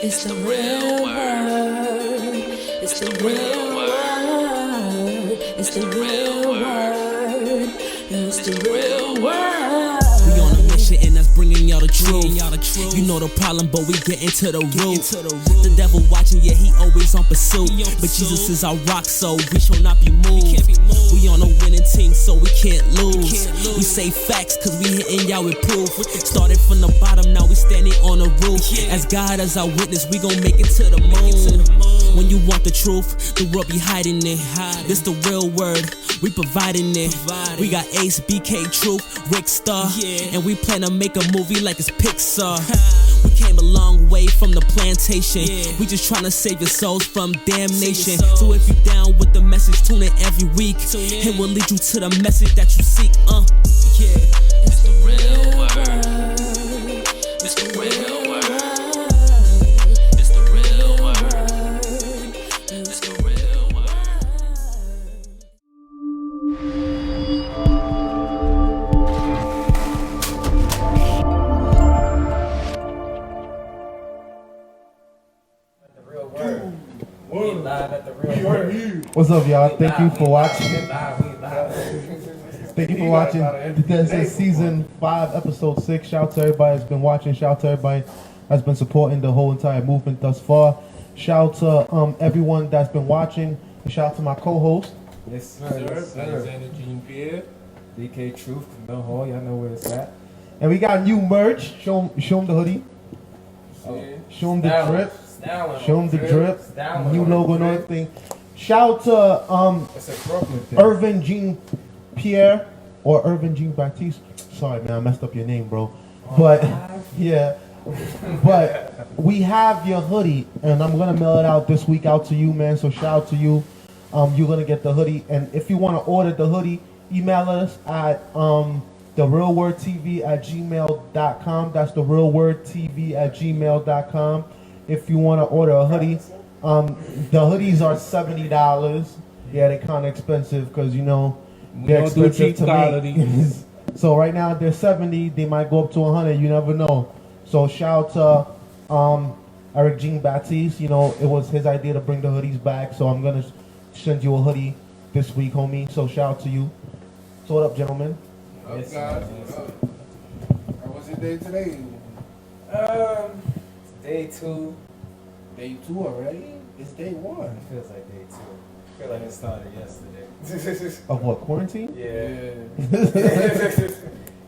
It's the real word. It's the real word. It's the real word. It's the real word. We on a mission and that's bringing y'all the truth. You know the problem, but we get into the root. The devil watching, yeah, he always on pursuit. But Jesus is our rock, so we shall not be moved. We on a winning team, so we can't lose. We say facts, cause we hitting y'all with proof. Started from the bottom, now we standing on the roof. As God as our witness, we gon' make it to the moon. When you want the truth, the world be hiding it. This the real word, we providing it. We got Acee, BK, Truth, Rick Star, and we plan to make a movie like it's Pixar. We came a long way from the plantation. We just tryna save your souls from damnation. So if you down with the message, tune in every week. It will lead you to the message that you seek. It's the real word. It's the real word. It's the real word. It's the real word. The real word. We live at the real word. What's up, y'all? Thank you for watching. We live. Thank you for watching. This is season 5, episode 6. Shout out to everybody that's been watching. Shout out to everybody that's been supporting the whole entire movement thus far. Shout out to everyone that's been watching. And shout out to my co-host. Yes, sir. Yes, sir. Alexander Jean-Pierre. BK Truth, Kimmel Hall. Y'all know where it's at. And we got new merch. Show them the hoodie. Show them the drip. Show them the drip. New logo and everything. Shout out It's a Brooklyn thing. to Irving Jean-Pierre or Irving Jean-Baptiste. Sorry, man, I messed up your name, bro. But yeah, but we have your hoodie, and I'm gonna mail it out this week out to you, man. So shout out to you. You're gonna get the hoodie, and if you want to order the hoodie, email us at therealwordtv@gmail.com. That's therealwordtv@gmail.com. If you want to order a hoodie, the hoodies are $70. Yeah, they're kind of expensive because they're expensive to make. So right now they're 70. They might go up to 100. You never know. So shout out to Eric Jean-Baptiste. It was his idea to bring the hoodies back. So I'm gonna send you a hoodie this week, homie. So shout out to you. So what up, gentlemen? Yes, guys. How was your day today? Day 2. Day 2 already? It's day 1. It feels like day 2. I feel like it started yesterday. Of what, quarantine? Yeah.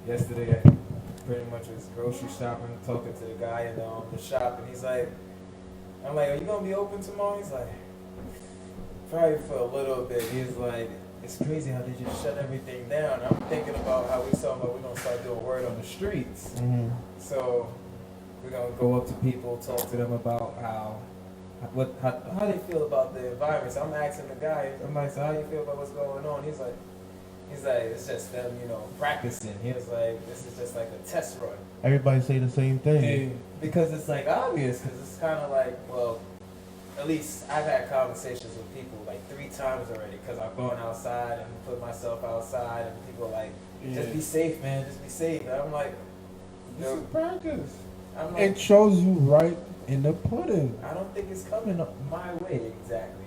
Yesterday, I pretty much was grocery shopping, talking to the guy in the shop, and he's like, I'm like, are you going to be open tomorrow? He's like, probably for a little bit. He's like, it's crazy how they just shut everything down. I'm thinking about how we're going to start doing word on the streets. Mm-hmm. So we're going to go up to people, talk to them about how they feel about the environment. So I'm asking the guy, I'm like, so how do you feel about what's going on? He's like, it's just them, practicing. He was like, this is just like a test run. Everybody say the same thing. Hey, because it's like obvious, because it's kind of like, well, at least I've had conversations with people like 3 times already, because I've gone outside and put myself outside, and people are like, just be safe, man, just be safe. And I'm like, This is practice. I'm like, It shows you right in the pudding. I don't think it's coming up my way exactly,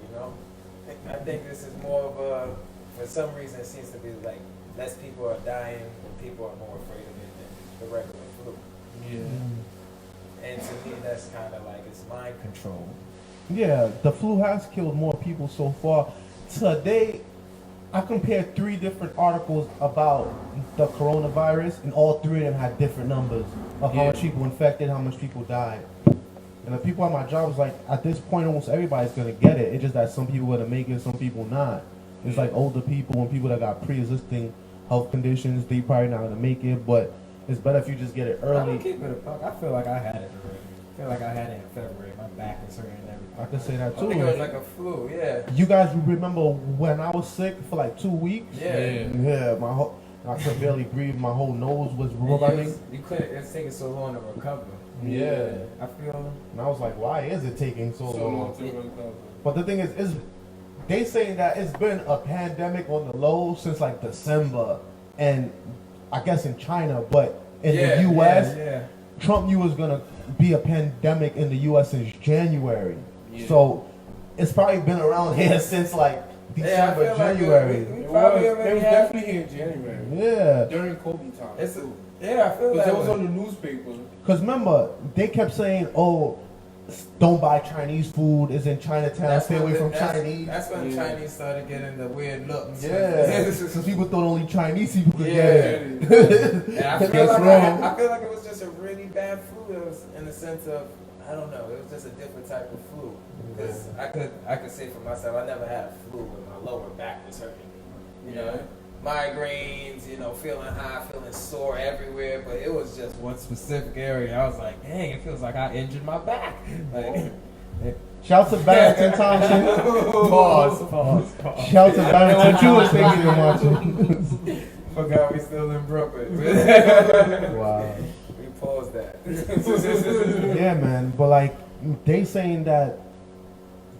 I think this is more of a, for some reason it seems to be like less people are dying and people are more afraid of it than the regular flu. Yeah. And to me that's kind of like it's mind control. Yeah, the flu has killed more people so far. Today, I compared 3 different articles about the coronavirus, and all 3 of them had different numbers of how much people infected, how much people died. And the people at my job was like, at this point, almost everybody's gonna get it. It's just that some people are gonna make it, some people not. It's like older people and people that got pre-existing health conditions, they probably not gonna make it, but it's better if you just get it I'm early. gonna keep it a buck. I feel like I had it already. I feel like I had it in February. My back is hurting and everything. I could say that I think it too. was like a flu, yeah. You guys remember when I was sick for like 2 weeks? Yeah. Yeah, I could barely breathe. My whole nose was And running. you couldn't, it's taking so long to recover. Yeah. I feel. And I was like, why is it taking so long? to recover. But the thing is they saying that it's been a pandemic on the low since like December, and I guess in China, but in the U.S., Trump knew it was gonna be a pandemic in the U.S. since January. Yeah. So it's probably been around here since like December, January. We It probably was already had. definitely here in January. Yeah. During Kobe time. It's too. yeah, I feel Because that it was way. on the newspaper. Because remember, they kept saying, "Oh, don't buy Chinese food. It's in Chinatown. Stay away from Chinese." That's when Yeah. Chinese started getting the weird looks. Yeah, because people thought only Chinese people could Yeah. get it. And I feel Guess like wrong. I feel like it was just a really bad flu. It was in the sense of I don't know. It was just a different type of flu. Because I could say for myself, I never had a flu when my lower back was hurting me. You know, migraines. You know, feeling high, feeling sore everywhere. But it was just one specific area. I was like, dang, it feels like I injured my back. Like, Shout to Barrington Thompson. Pause. Shout to Barrington Thompson. Thank you watching. Forgot we still in Brooklyn. Wow. We paused that. Yeah, man. But like they saying that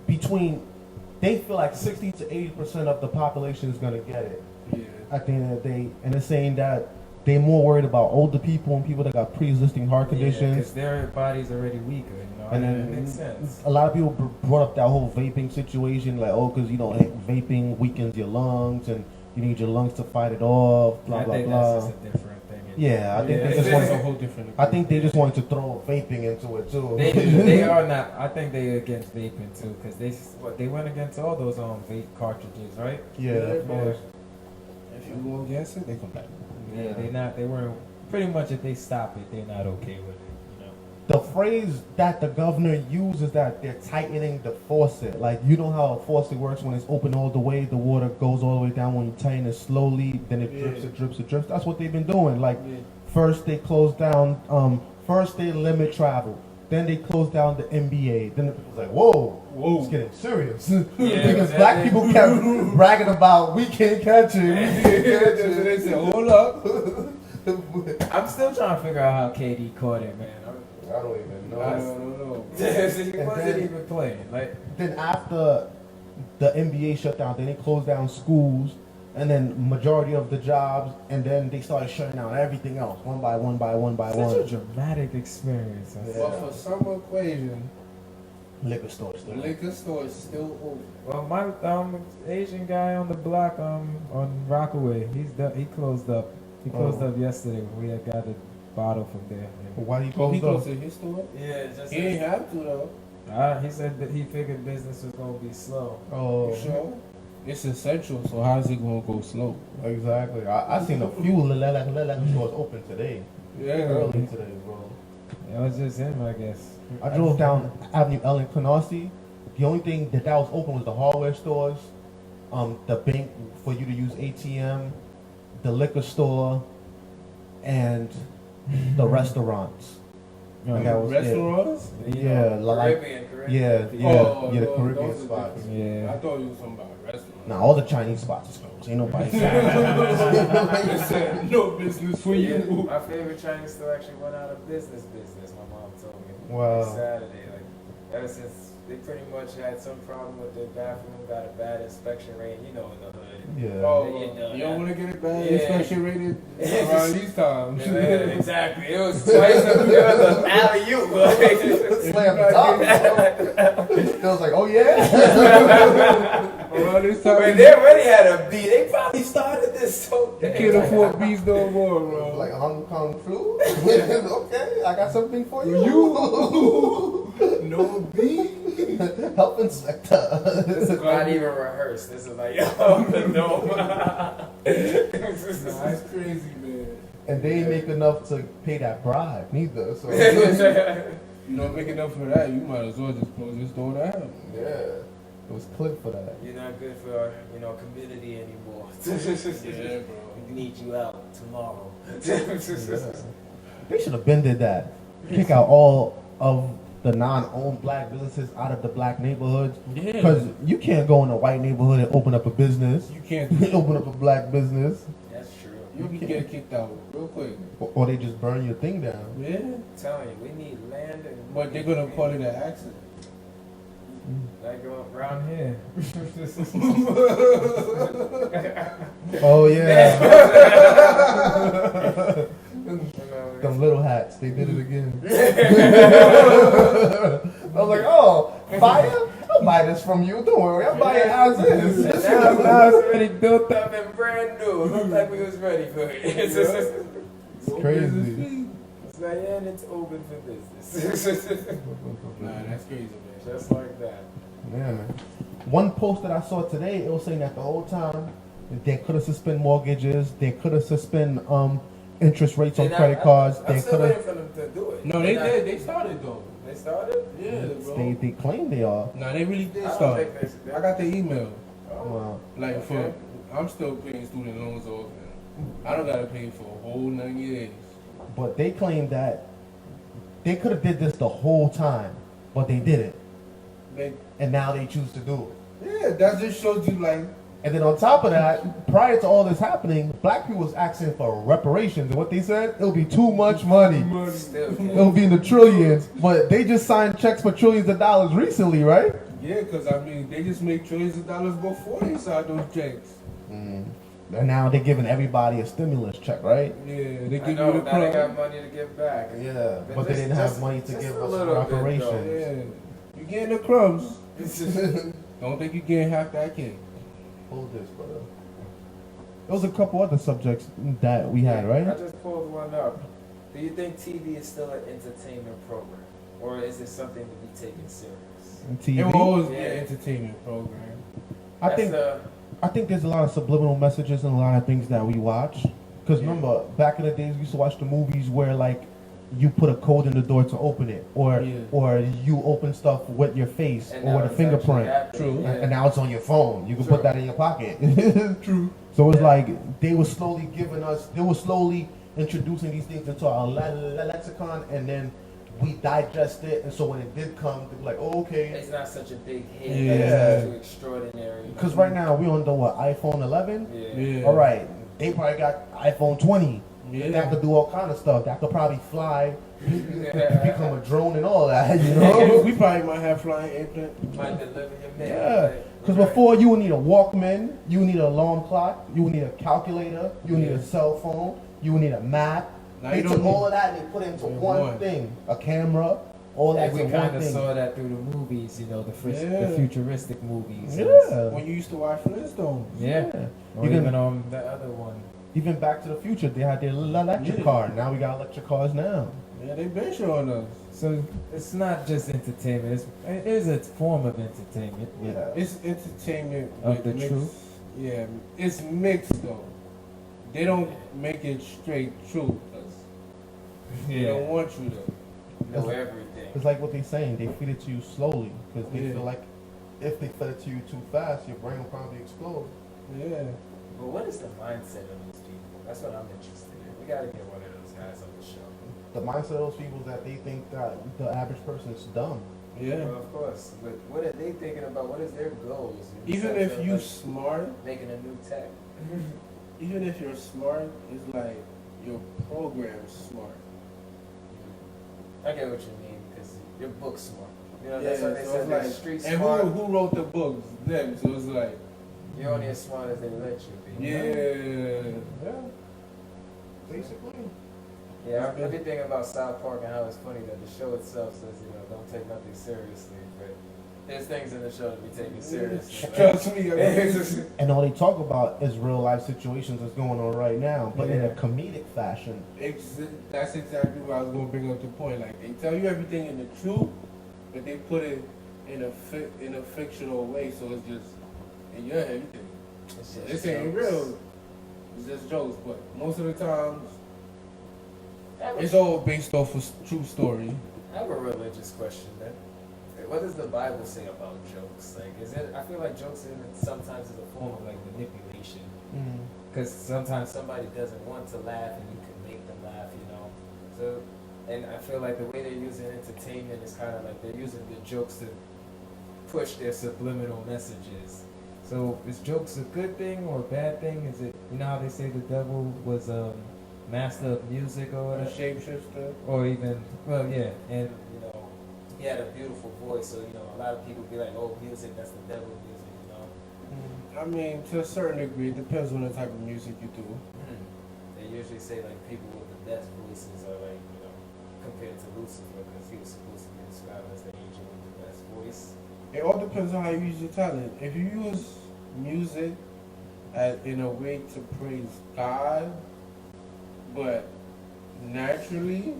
they feel like 60 to 80% of the population is gonna get it Yeah. at the end of the day, and they're saying that they're more worried about older people and people that got pre-existing heart conditions. Because their body's already weaker, you know. And And then it makes sense. a lot of people brought up that whole vaping situation, like, oh, because, you know, vaping weakens your lungs and you need your lungs to fight it off, blah, I blah, think blah. that's just a different thing. Yeah, I think Yeah. they just It's a want whole different. I think they just wanted to throw vaping into it, too. They are not. I think they against vaping too, because they went against all those vape cartridges, right? Yeah, of course. If you go against it, they come back. Yeah, they not. They weren't. Pretty much, if they stop it, they're not okay with it. You know. The phrase that the governor used is that they're tightening the faucet. Like, you know how a faucet works when it's open all the way, the water goes all the way down. When you tighten it slowly, then it drips, Yeah. it drips, it drips. That's what they've been doing. Like, Yeah. first they closed down, first they limit travel. Then they closed down the NBA. Then it was like, whoa, it's getting serious. Because black people kept bragging about, we can't catch it, we can't catch it. They said, hold up. I'm still trying to figure out how KD caught it, man. I don't even know. I don't know. He wasn't even playing. Like, Then after the NBA shut down, then they closed down schools, and then majority of the jobs, and then they started shutting down everything else, one by one. such a dramatic experience. Yeah. But for some equation, Liquor stores. the liquor store is still open. Well, my Asian guy on the block on Rockaway, he closed up. He closed up yesterday. We had got a bottle from there. Why do you Oh, he close goes up? to his store? Yeah, just He ain't have to though. he said that he figured business was gonna be slow. Oh, You sure? It's essential, so how's it gonna go slow? exactly. I seen a few liquor stores open today, Yeah. early today, bro. It was just him, I guess. I drove down Avenue L in Canarsie. The only thing that was open was the hardware stores, the bank for you to use ATM, the liquor store, and the restaurants. And that was it. Restaurants? Yeah, like Caribbean. yeah, Oh, the those- Caribbean those are spots. different. Yeah. I thought you was talking about restaurants. Nah, all the Chinese spots is closed. Ain't nobody. No business for Yeah, you. my favorite Chinese store actually went out of business. My mom told me. Wow. Saturday, like ever since they pretty much had some problem with their bathroom, got a bad inspection rate. You know, in the hood. Yeah. Oh, Yeah, you don't want to get it bad Yeah. inspection rated around these times. Yeah, exactly. It was twice. It was an alley-oop. Like, Slam dunk. It was like, oh yeah. Around this time, when they already had a B, they probably started this so. you can't afford bees no more, bro. Like Hong Kong flu. Okay, I got something for you. No bee. Health inspector. This is not even rehearsed. This is like, no. Nah, it's crazy, man. And they ain't make enough to pay that bribe neither. So You don't make enough for that, you might as well just close your store down. yeah, it was clip for that. You're not good for our, community anymore. Yeah, bro. We need you out tomorrow. They should have been did that. Kick out all of the non-owned black businesses out of the black neighborhoods. Yeah. Because you can't go in a white neighborhood and open up a business. You can't do Open up a black business. That's true. You can get kicked out real quick. Or they just burn your thing down. Yeah. I'm telling you, we need land and. But they're gonna call it an accident. Like around here. Oh yeah. Them little hats, they did it again. I was like, oh, fire? I'll buy this from you. Don't worry, I'll buy it as is. Now it's already built up and brand new. It looked like we was ready for it. It's crazy. It's like, and it's open for business. Nah, that's crazy, man. Just like that. Yeah, man. One post that I saw today, it was saying that the whole time they could have suspended mortgages, they could have suspended interest rates on credit cards. I'm They still could waiting have. for them to do it. No, they did. They started though. They started? Yeah, bro. They claim they are. Nah, they really did I don't start. think they- I got the email. Well, Like Okay. I'm still paying student loans off. And I don't gotta pay for a whole 9 years. but they claim that they could have did this the whole time, but they didn't, They, and now they choose to do it. yeah, that just shows you like. And then on top of that, prior to all this happening, black people was asking for reparations, and what they said, it'll be too much money. Still It'll be in the trillions, but they just signed checks for trillions of dollars recently, right? Yeah, because I mean, they just make trillions of dollars before they signed those checks. And now they're giving everybody a stimulus check, right? Yeah, they I give know, you the now they got crumb. money to give back. Yeah, but they just- didn't have just- money to just give a us little bit, though. reparations. Yeah, you getting the crumbs. It's Don't think you getting half that cake. Hold this, brother. There was a couple other subjects that we had, I right? just pulled one up. Do you think TV is still an entertainment program? Or is it something to be taken serious? On It will TV. always be Yeah. an entertainment program. I think there's a lot of subliminal messages in a lot of things that we watch. Because remember, back in the days, we used to watch the movies where like you put a code in the door to open it, or Yeah. or you open stuff with your face And or now with a it's fingerprint. actually happening. True. Yeah. And now it's on your phone. You can True. put that in your pocket. True. So it's Yeah. like they were slowly introducing these things into our lexicon, and then we digest it. And so when it did come, they were like, oh, okay. It's not such a big hit. Yeah. It's not too extraordinary. Because right now we on the what, iPhone 11? Yeah. Yeah. All right, they probably got iPhone 20. Yeah. That could do all kind of stuff. That could probably fly, become a drone and all that. You know? We probably might have flying airplane. Might deliver your mail. Yeah. Because before you would need a Walkman, you would need an alarm clock, you would need a calculator, you would need a cell phone, you would need a map. Now They you took don't all need- of that and they put it into Yeah, one one. thing, a camera, all that And we into kind one of thing. saw that through the movies, you know, the Yeah. futuristic movies. Yeah. When you used to watch Flintstones. Yeah. Or You can- even the other one. Even Back to the Future, they had their electric Yeah. car. Now we got electric cars now. Yeah, they been showing us. So it's not just entertainment. It is a form of entertainment. Yeah. It's entertainment Of with the mixed, truth? Yeah, it's mixed though. They don't make it straight truth. 'Cause they don't want you to. Know everything. It's like what they're saying. They feed it to you slowly because they Yeah. feel like if they fed it to you too fast, your brain will probably explode. Yeah. But what is the mindset of those people? That's what I'm interested in. We gotta get one of those guys on the show. The mindset of those people is that they think that the average person is dumb. Yeah. Well, of course. But what are they thinking about? What is their goals? Even Besides if that, you like, smart, making a new tech. even if you're smart, it's like your program's smart. I get what you mean because your book's smart. You know, Yeah, that's what they so said. it's Like like, street and smart. who wrote the books? Them. So it's like, You're only as smart as they let you be. yeah. Yeah. Basically. Yeah, I've been thinking about South Park and how it's funny that the show itself says, you know, don't take nothing seriously, but there's things in the show to be taken seriously. Trust me. I mean, And all they talk about is real life situations that's going on right now, but in a Yeah. comedic fashion. That's exactly what I was going to bring up the point. Like, they tell you everything in the truth, but they put it in a fictional way, so it's just in your head. You think, It's just this ain't jokes. real. It's just jokes, but most of the times, I have a- it's all based off a true story. I have a religious question then. What does the Bible say about jokes? Like, is it? I feel like jokes sometimes is a form of like manipulation. Because sometimes somebody doesn't want to laugh and you can make them laugh, you know. So, and I feel like the way they're using entertainment is kind of like they're using the jokes to push their subliminal messages. So is jokes a good thing or a bad thing? Is it, you know how they say the devil was a master of music or A whatever? shapeshifter. Or even, well, yeah, and you know, he had a beautiful voice, so you know, a lot of people be like, oh, music, that's the devil music, you know. I mean, to a certain degree, it depends on the type of music you do. They usually say like people with the best voices are like, compared to Lucifer, because he was supposed to be described as the angel with the best voice. It all depends on how you use your talent. If you use music in a way to praise God, but naturally,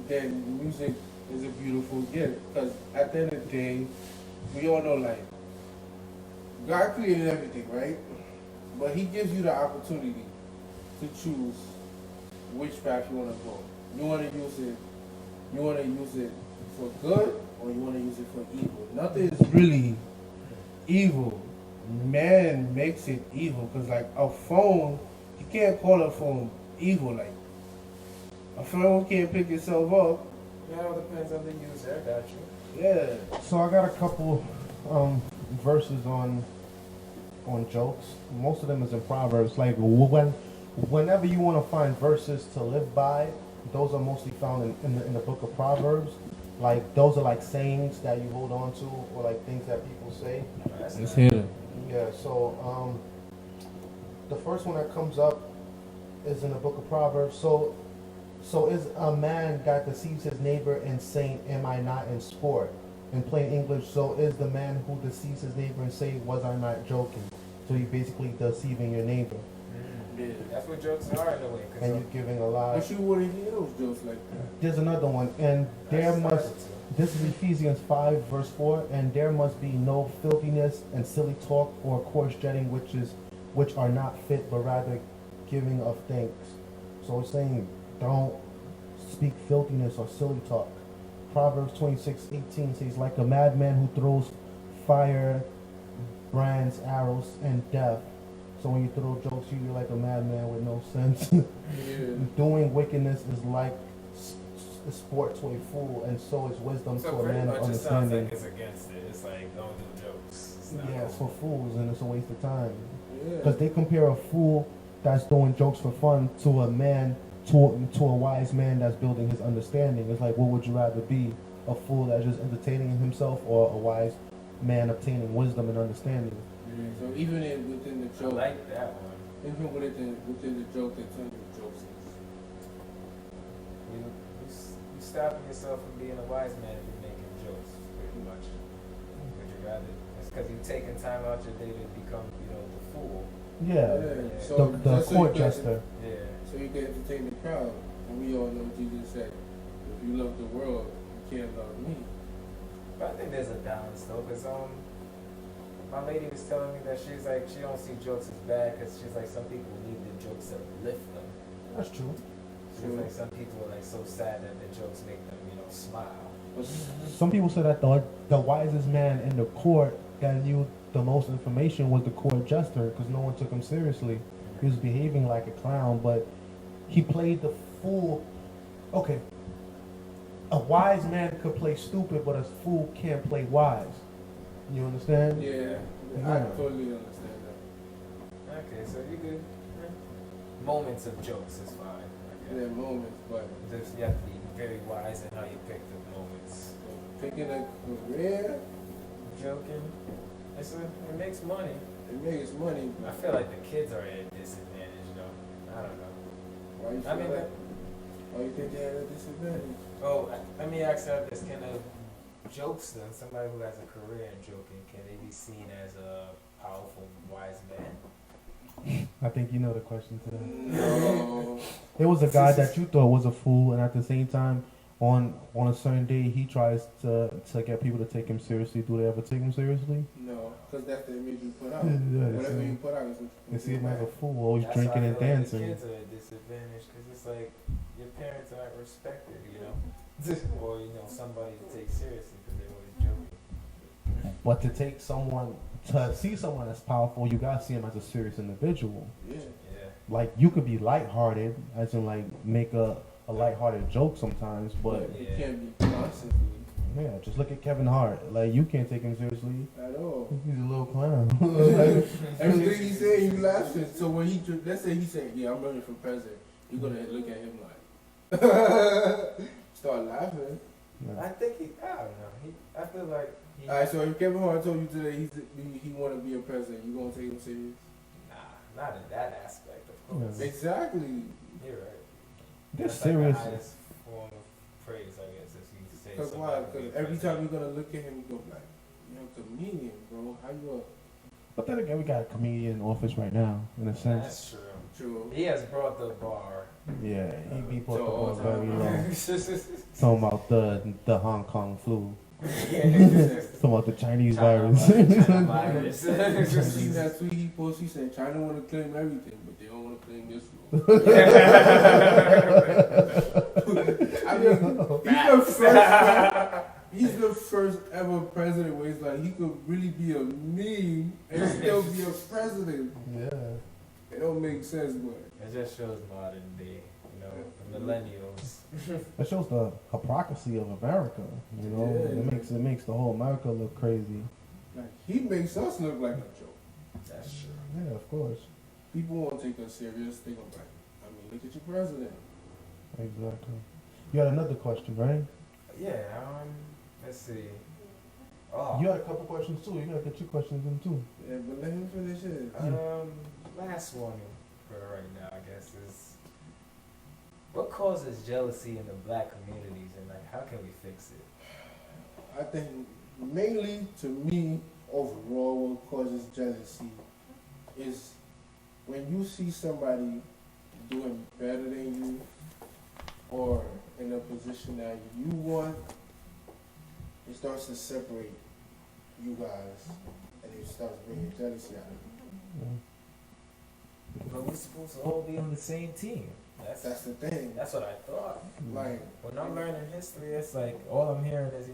then music is a beautiful gift. Because at the end of the day, we all know, like, God created everything, right? But He gives you the opportunity to choose which path you want to go. You want to use it for good, or you want to use it for evil. Nothing is really evil. Man makes it evil, because like a phone, you can't call a phone evil. Like a phone can't pick itself up. It all depends on the user. I got you. Yeah. So I got a couple verses on jokes. Most of them is in Proverbs. Like whenever you want to find verses to live by, those are mostly found in the book of Proverbs. Like those are like sayings that you hold on to, or like things that people say. Let's hear it. Yeah. So the first one that comes up is in the book of Proverbs. So is a man that deceives his neighbor and saying, "Am I not in sport?" In plain English, so is the man who deceives his neighbor and say, "Was I not joking?" So you're basically deceiving your neighbor. Yeah. That's what jokes are in a way. And you're giving a lie. But you wouldn't hear those jokes like that. There's another one, and this is Ephesians 5 verse 4, and there must be no filthiness and silly talk or coarse jetting which are not fit, but rather giving of thanks. So it's saying don't speak filthiness or silly talk. Proverbs 26:18 says, like a madman who throws fire, brands, arrows, and death. So when you throw jokes, you're like a madman with no sense. Yeah. Doing wickedness is like sport to a fool, and so is wisdom So to a pretty man much of it sounds understanding. like it's against it. It's like, don't do jokes. It's not Yeah, it's cool. for fools, and it's a waste of time. Yeah. Because they compare a fool that's doing jokes for fun to a man, to a wise man that's building his understanding. It's like, what would you rather be? A fool that's just entertaining himself, or a wise man obtaining wisdom and understanding? Yeah. So even within the I joke, like that one. even within the joke, the terms of jokes is. You stopping yourself from being a wise man if you're making jokes, pretty much. Would you rather? It's because you're taking time out your day to become, the fool. Yeah, So the just so court you can- jester. Yeah. So you can entertain the crowd. And we all know Jesus said, if you love the world, you can't love me. But I think there's a balance though, because my lady was telling me that she's like, she don't see jokes as bad, because she's like, some people need the jokes to lift them. That's true. She's like, some people are like so sad that the jokes make them, smile. But Some people say that the wisest man in the court that knew the most information was the court jester, because no one took him seriously. He was behaving like a clown, but he played the fool. Okay, a wise man could play stupid, but a fool can't play wise. You understand? yeah, Yeah. I totally understand that. Okay, so you good. Moments of jokes is fine. In that moment, but Just you have to be very wise in how you pick the moments. picking a career, Joking, it makes money. it makes money. I feel like the kids are at a disadvantage, though. I don't know. Why you I feel mean, like? Why you think they had a disadvantage? let me ask you this: can jokes then, somebody who has a career in joking, can they be seen as a powerful, wise man? I think you know the question today. No. There was a guy that you thought was a fool, and at the same time, on a certain day, he tries to get people to take him seriously. Do they ever take him seriously? No, because that's the image you put out. Yeah, Whatever so you put out is what they you see him get as a back. fool, always That's why drinking I and feel like dancing. The kids are at a disadvantage because it's like your parents aren't respected, or somebody to take seriously because they're always joking. But to see someone that's powerful, you gotta see him as a serious individual. Yeah. Yeah. Like you could be lighthearted, as in like make a lighthearted joke sometimes, but You Yeah. can't be constantly yeah, just look at Kevin Hart. Like you can't take him seriously. at all. He's a little clown. Like, Everything he said, you laughing. So when let's say he said, "Yeah, I'm running for president," you're gonna look at him like, start laughing. nah. I think I don't know. I feel like he. All right. So if Kevin Hart told you today he want to be a president, you gonna take him serious? Nah, not in that aspect, of course. Yeah. Exactly. You're right. They're That's serious. Like the highest form of praise, I guess, if you say. Because why? somebody Because being every president. time you're gonna look at him, you go like, you're a comedian, bro. How you But then again, we got a comedian in office right now, in a sense. That's true. true? He has brought the bar. Yeah, he brought the So, ball very low. Yeah. Talking about the Hong Kong flu. Yeah. Talking about the Chinese China virus. virus. You see that tweet he posted? He said China want to claim everything, but they don't want to claim this one. I mean, he's the first ever president where he's like, he could really be a meme and still be a president. Yeah. It don't make sense, but It just shows modern day, the millennials. It shows the hypocrisy of America. You know, Yeah. it makes the whole America look crazy. like, he makes us look like a joke. That's true. Yeah, of course. People won't take us serious. They gonna be like, I mean, look at your president. Exactly. You had another question, right? Yeah, let's see. Oh, You had a couple questions too. You gotta get your questions in too. Yeah, but let him finish it. last one for right now, I guess, is what causes jealousy in the black communities, and like how can we fix it? I think mainly to me, overall, what causes jealousy is when you see somebody doing better than you or in a position that you want, it starts to separate you guys and it starts bringing jealousy out of you. But we're supposed to all be on the same team. That's the thing. That's what I thought. Like, When I'm learning history, it's like all I'm hearing is,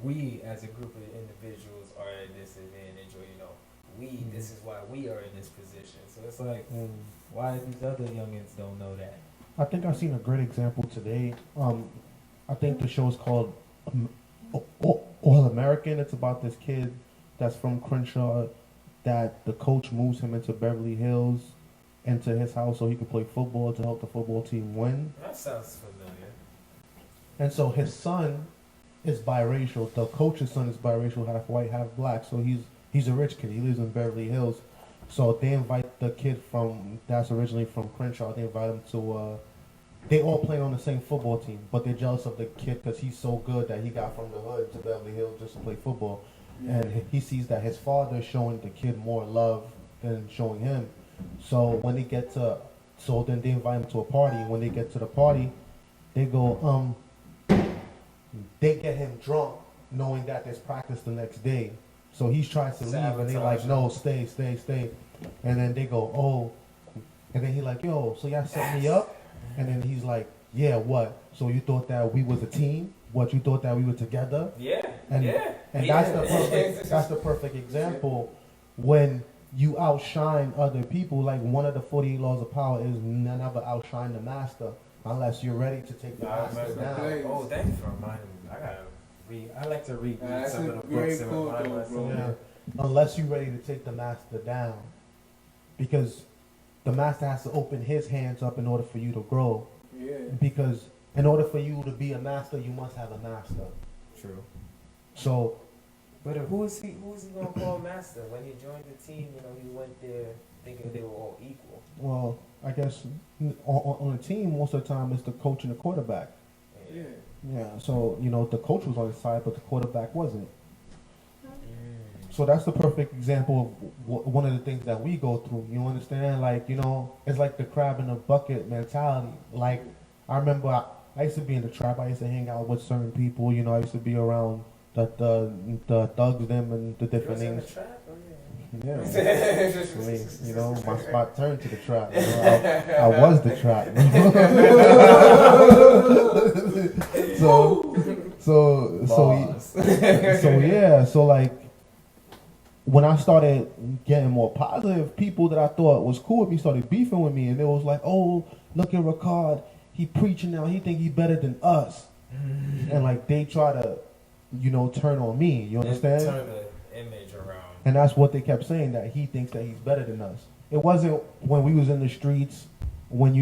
we as a group of individuals are at a disadvantage, or, this is why we are in this position. So it's like, why these other youngins don't know that? I think I've seen a great example today. I think the show's called All American. It's about this kid that's from Crenshaw that the coach moves him into Beverly Hills, into his house so he could play football to help the football team win. That sounds familiar. And so his son is biracial. The coach's son is biracial, half white, half black. So he's a rich kid. He lives in Beverly Hills. So they invite the kid that's originally from Crenshaw. They invite him to. They all play on the same football team, but they're jealous of the kid because he's so good that he got from the hood to Beverly Hills just to play football. And he sees that his father is showing the kid more love than showing him. So when they get to, then they invite him to a party. When they get to the party, they go, they get him drunk, knowing that there's practice the next day. So he tries to leave, and they're like, no, stay. And then they go, oh, and then he like, yo, so y'all set me up? And then he's like, yeah, what? So you thought that we was a team? What, you thought that we were together? Yeah. And that's the perfect example when you outshine other people. Like one of the 48 laws of power is never outshine the master unless you're ready to take the master down. Oh, thank you for reminding me. I gotta read. I like to read some of the very books and cool remind though, myself. Yeah. Unless you're ready to take the master down. Because the master has to open his hands up in order for you to grow. yeah. Because in order for you to be a master, you must have a master. True. So, But who is he gonna call master? When he joined the team, he went there thinking they were all equal. well, I guess on a team, most of the time, it's the coach and the quarterback. Yeah. Yeah, so, the coach was on his side, but the quarterback wasn't. So that's the perfect example of one of the things that we go through. You understand? Like, it's like the crab in a bucket mentality. Like, I remember I used to be in the trap. I used to hang out with certain people. I used to be around the thugs, them, and the different in the things. trap? Oh, Yeah. I mean, my spot turned to the trap. I was the trap. So like, when I started getting more positive, people that I thought was cool with me started beefing with me, and it was like, oh, look at Rickard, he preaching now, he think he better than us, and like they try to, turn on me. You understand? Turn the image around. And that's what they kept saying, that he thinks that he's better than us. It wasn't when we was in the streets, when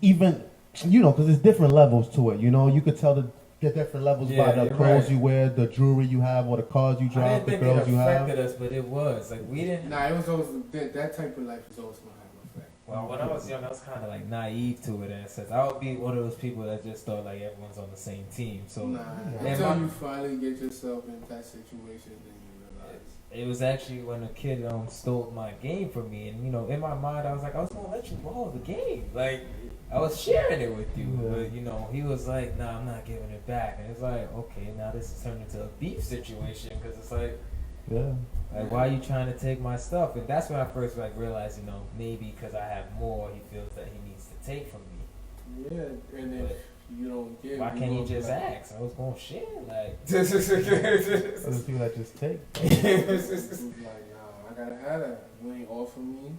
even because there's different levels to it. You could tell the different levels by the clothes you wear, the jewelry you have, or the cars you drive, the girls you have. It affected us, but it was like we didn't. Nah, it was always that type of life is always gonna have an effect. Well, when I was young, I was kind of like naive to it in a sense. I would be one of those people that just thought like everyone's on the same team. So until you finally get yourself in that situation, then you realize. It was actually when a kid stole my game from me, and in my mind I was like, I was gonna let you borrow the game, like I was sharing it with you, but he was like, nah, I'm not giving it back, and it's like, okay, now this has turned into a beef situation because it's like, like why are you trying to take my stuff? And that's when I first realized, maybe because I have more, he feels that he needs to take from me. Yeah, and if you don't give, why can't he just ask? I was gonna share, like. There's people that just take. It's like, nah, I gotta have that. You ain't offer me,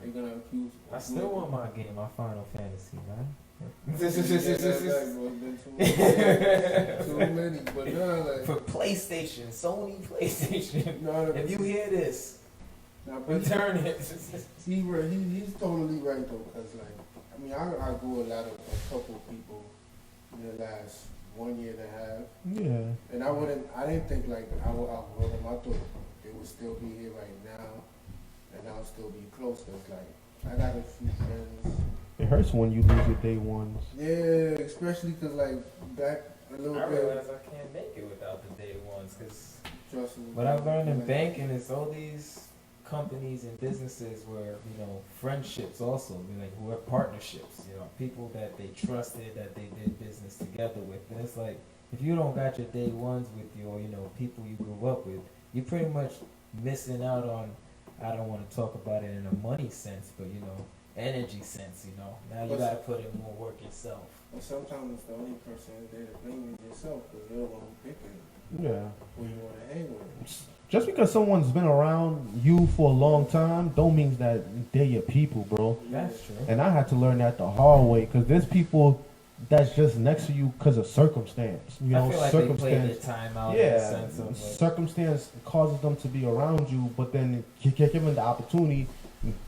they're gonna accuse. I still want my game, my Final Fantasy, man. Too many, but like for PlayStation, Sony PlayStation. If you hear this, return it. He's totally right though, because like I mean I grew a couple people in the last 1 year and a half. Yeah. And I didn't think like I would outgrow them. I thought they would still be here right now, and I'll still be close. Cause like I got a few friends. It hurts when you lose your day ones. Yeah, especially because like back a little bit. I realize I can't make it without the day ones, because what I've I've learned in banking is all these companies and businesses where friendships also, who are partnerships, people that they trusted, that they did business together with, and it's like if you don't got your day ones with you, or people you grew up with, you're pretty much missing out on. I don't want to talk about it in a money sense, but energy sense, now you gotta put in more work yourself. And sometimes the only person there to blame is yourself, because you're the one who picking who you want to hang with. Just because someone's been around you for a long time don't mean that they're your people, bro. That's true. And I had to learn that the hard way, because there's people that's just next to you because of circumstance. I feel like they play their time out in the sense of circumstance causes them to be around you, but then you get given the opportunity.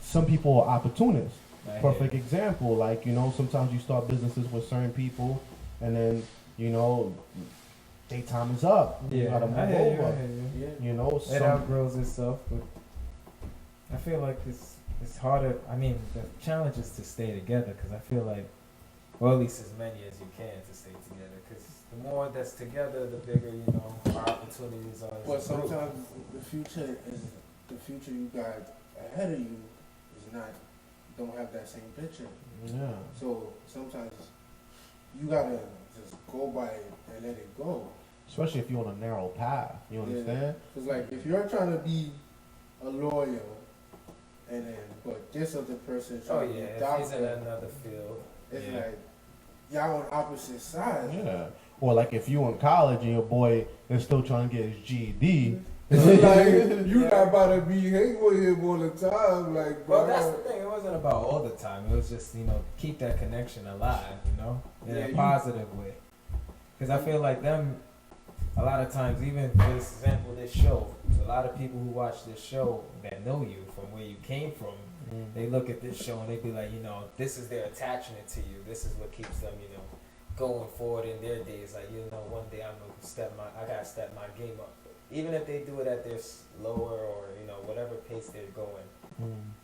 Some people are opportunists. Perfect example, like sometimes you start businesses with certain people, and then their time is up. You gotta move over. It outgrows itself, but I feel like it's harder. I mean, the challenge is to stay together, because I feel like, or at least as many as you can to stay together, because the more that's together, the bigger our opportunities are. But sometimes the future you got ahead of you don't have that same picture. Yeah. So sometimes you gotta just go by it and let it go. Especially if you're on a narrow path. You understand? Because like if you're trying to be a lawyer, but this other person trying to be a doctor, if he's in another field, it's like y'all on opposite sides. Yeah. Or like if you in college and your boy is still trying to get his GED. It's like you're not about to be hanging with him all the time, like. Bro. Well, that's the thing. It wasn't about all the time. It was just keep that connection alive, in a positive way. Because I feel like them, a lot of times, even for example, this show, a lot of people who watch this show that know you from where you came from, they look at this show and they be like, this is their attachment to you. This is what keeps them, going forward in their days. Like, one day I gotta step my game up. Even if they do it at their slower or whatever pace they're going,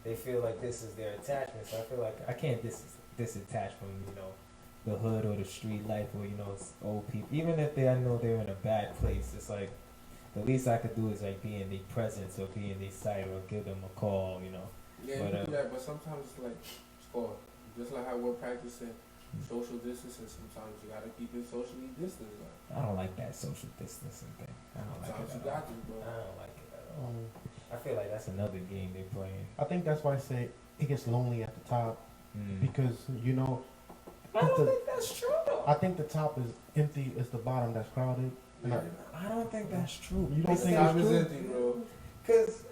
they feel like this is their attachment. So I feel like I can't disattach from the hood or the street life, or old people. Even if I know they're in a bad place, it's like the least I could do is like be in their presence or be in their sight or give them a call. Yeah, you do that, but sometimes it's like just like how we're practicing social distancing, sometimes you gotta keep it socially distant. I don't like that social distancing thing. I don't like it. You got to, bro. I don't like it at all. I feel like that's another game they're playing. I think that's why I say it gets lonely at the top, because I don't think that's true though. I think the top is empty, it's the bottom that's crowded. I don't think that's true. You don't think the top it's is true? empty, bro? Because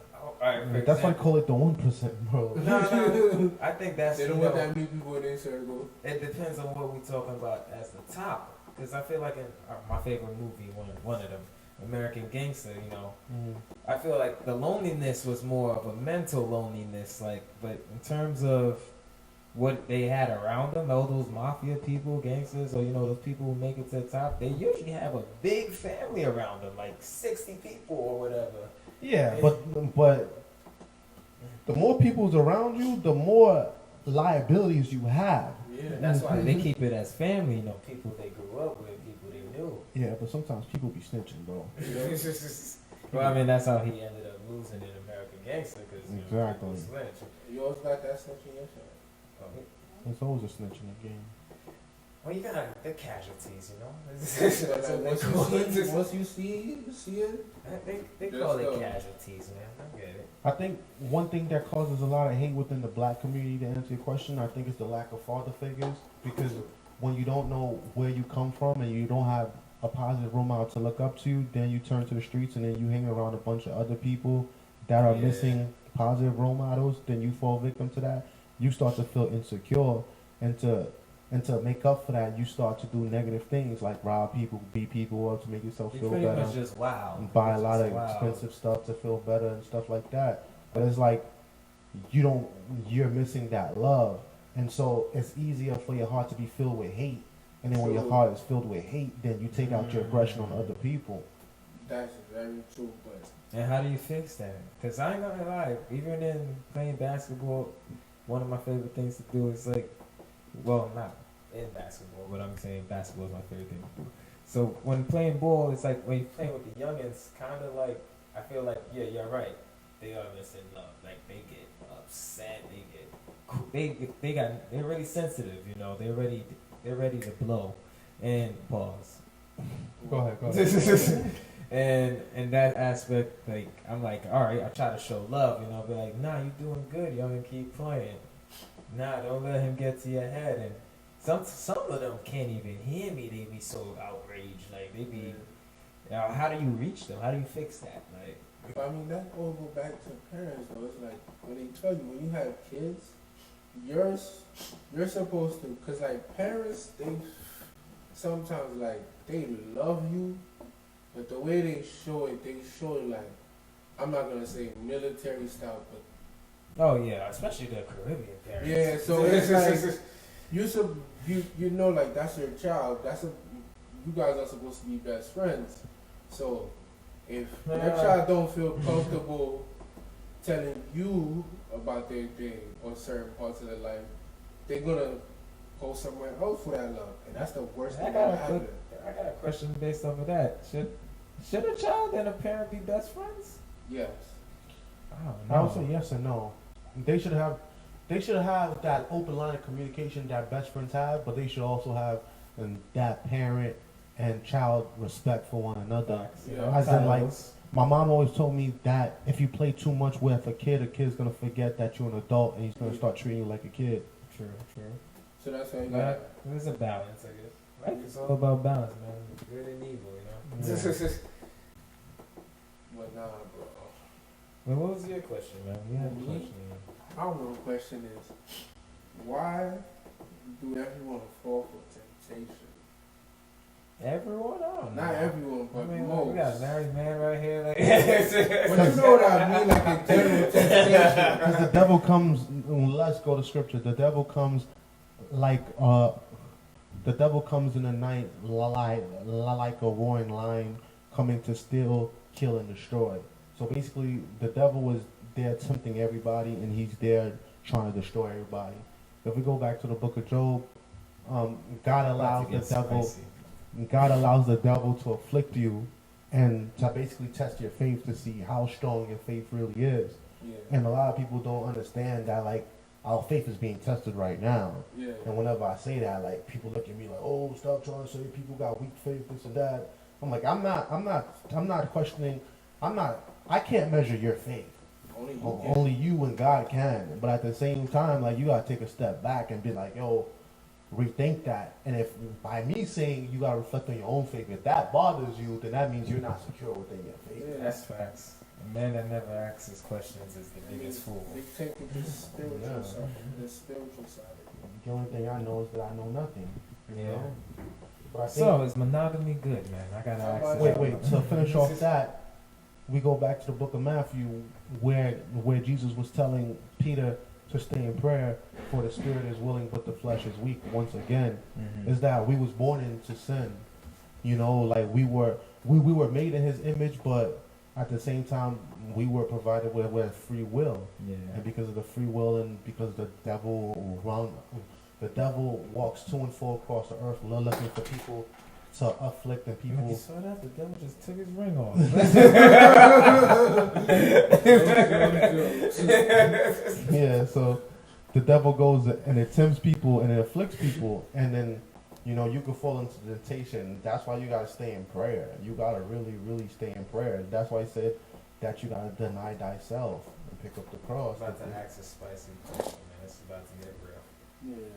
that's why I call it the 1%, bro. No. I think that's. They don't want that many people in their circle. It depends on what we're talking about as the top. Because I feel like in my favorite movie, one of them, American Gangster, I feel like the loneliness was more of a mental loneliness, but in terms of what they had around them, all those mafia people, gangsters, or those people who make it to the top, they usually have a big family around them, like 60 people or whatever. Yeah, but the more people's around you, the more liabilities you have. Yeah. That's why they keep it as family, you know, people they grew up with, people they knew. Yeah, but sometimes people be snitching, bro. Well, I mean, that's how he ended up losing in American Gangster, because Exactly. people snitch. You always got that stuff in your side. Oh, There's always a snitch in the game. well, you got the casualties, you know. But That's like, what they call it. once you see it. They call it casualties, man. I get it. I think one thing that causes a lot of hate within the black community, to answer your question, I think is the lack of father figures. Because when you don't know where you come from and you don't have a positive role model to look up to, then you turn to the streets and then you hang around a bunch of other people that are missing positive role models, then you fall victim to that. You start to feel insecure, and to make up for that, you start to do negative things like rob people, beat people up to make yourself You feel pretty better. much just wow. And buy a lot of Wow. expensive stuff to feel better and stuff like that. But it's like you're missing that love. And so it's easier for your heart to be filled with hate. And then when your heart is filled with hate, then you take out your aggression on other people. That's very true, but And how do you fix that? Because I ain't gonna lie, even in playing basketball, one of my favorite things to do is like, well, not in basketball, but I'm saying basketball is my favorite thing to do. So when playing ball, it's like when you're playing with the youngins, kind of like, I feel like, yeah, you're right. They are missing love. Like they get upset. They're really sensitive. You know, they're ready to blow. And pause. Go ahead. And that aspect, like I'm like, all right, I try to show love. You know, be like, nah, you doing good, young, and keep playing. Nah, don't let him get to your head. And some of them can't even hear me. They be so outraged. Like they be. How do you reach them? How do you fix that? Like. I mean, that all go back to parents, though. It's like, when they tell you, when you have kids, you're supposed to, because, like, parents, they sometimes, like, they love you, but the way they show it, like, I'm not going to say military style, but... Oh, yeah, especially the Caribbean parents. Yeah, so it's like, you know, like, that's your child, you guys are supposed to be best friends, so... If your child don't feel comfortable telling you about their thing or certain parts of their life, they're gonna go somewhere else for that love, and that's the worst thing that happen. I got a question based off of that. Should a child and a parent be best friends? Yes. I I would say yes and no. They should have that open line of communication that best friends have, but they should also have that parent and child respect for one another. Yeah. As in, like, my mom always told me that if you play too much with a kid's gonna forget that you're an adult and he's gonna start treating you like a kid. True. So that's how you got But there's a balance, I guess. Life is all about balance, man. Good and evil, you know. Yeah. But nah, bro. Well, what was your question, man? We had a Me? question. I don't know. The question is, why do everyone fall for temptation? Everyone? I don't know. Not everyone, but most. We got a married man right here. Like, But you know what I mean, like in general temptation. Because the devil comes. Let's go to scripture. The devil comes like the devil comes in the night like a roaring lion, coming to steal, kill, and destroy. So basically, the devil is there tempting everybody, and he's there trying to destroy everybody. If we go back to the book of Job, God allows the devil to afflict you and to basically test your faith to see how strong your faith really is. Yeah. And a lot of people don't understand that, like, our faith is being tested right now. Yeah. And whenever I say that, like, people look at me like, oh, stop trying to say people got weak faith, this and that. I'm like, I'm not questioning, I can't measure your faith. Only you and God can. But at the same time, like, you gotta take a step back and be like, yo, rethink that. And if by me saying you gotta reflect on your own faith, if that bothers you, then that means you're not secure within your faith. Yeah. That's facts. A man that never asks his questions is the biggest fool. They take it to the spiritual Yeah. side. The spiritual side of it. The only thing I know is that I know nothing. You Yeah. know? But I think, So is monogamy good, man? I gotta ask. wait. To finish off that, we go back to the book of Matthew, where Jesus was telling Peter to stay in prayer, for the spirit is willing but the flesh is weak. Once again, is that we was born into sin. You know, like we were made in His image, but at the same time, we were provided with free will. Yeah. And because of the free will and because the devil walks to and fro across the earth looking for people to afflict and people. You saw that? The devil just took his ring off. Yeah, so the devil goes and it tempts people and it afflicts people, and then you can fall into temptation. That's why you gotta stay in prayer. You gotta really, really stay in prayer. That's why I said that you gotta deny thyself and pick up the cross. I'm about to ask a spicy question, man. It's about to get real. Yeah.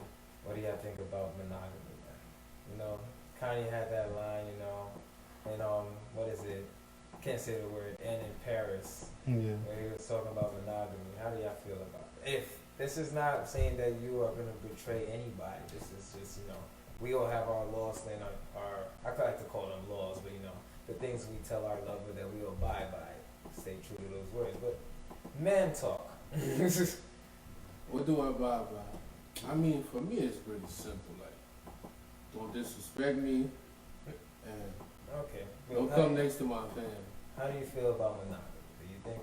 What do y'all think about monogamy, man? Kanye had that line, and what is it? Can't say the word. And in Paris, Yeah. where he was talking about monogamy. How do y'all feel about it? If this is not saying that you are going to betray anybody, this is just we all have our laws and our I like to call them laws, but the things we tell our lover that we abide by. Stay true to those words. But man talk. What do I abide by? I mean, for me, it's pretty simple. Like, don't disrespect me, and Okay. don't come next to my family. How do you feel about monogamy? Do you think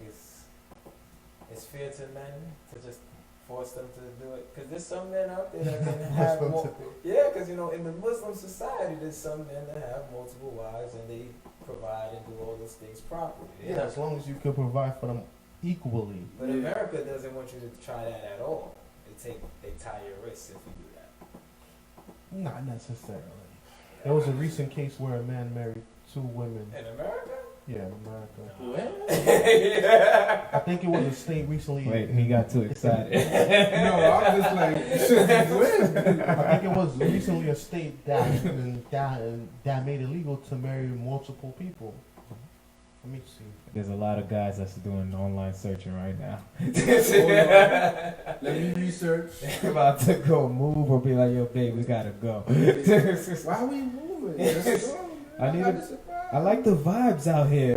it's fair to men to just force them to do it? Because there's some men out there that can have more. Yeah, because in the Muslim society, there's some men that have multiple wives and they provide and do all those things properly. Yeah, as long as you can provide for them equally. But America doesn't want you to try that at all. They tie your wrists if you do that. Not necessarily. There was a recent case where a man married 2 women. In America? Yeah, in America. What? Yeah. I think it was a state recently. Wait, he got too excited. No, I'm just like, I think it was recently a state that made it illegal to marry multiple people. Let me see. There's a lot of guys that's doing online searching right now. let me research. About to go move or be like, yo, babe, we gotta go. Why are we moving? Let's go. I like the vibes out here,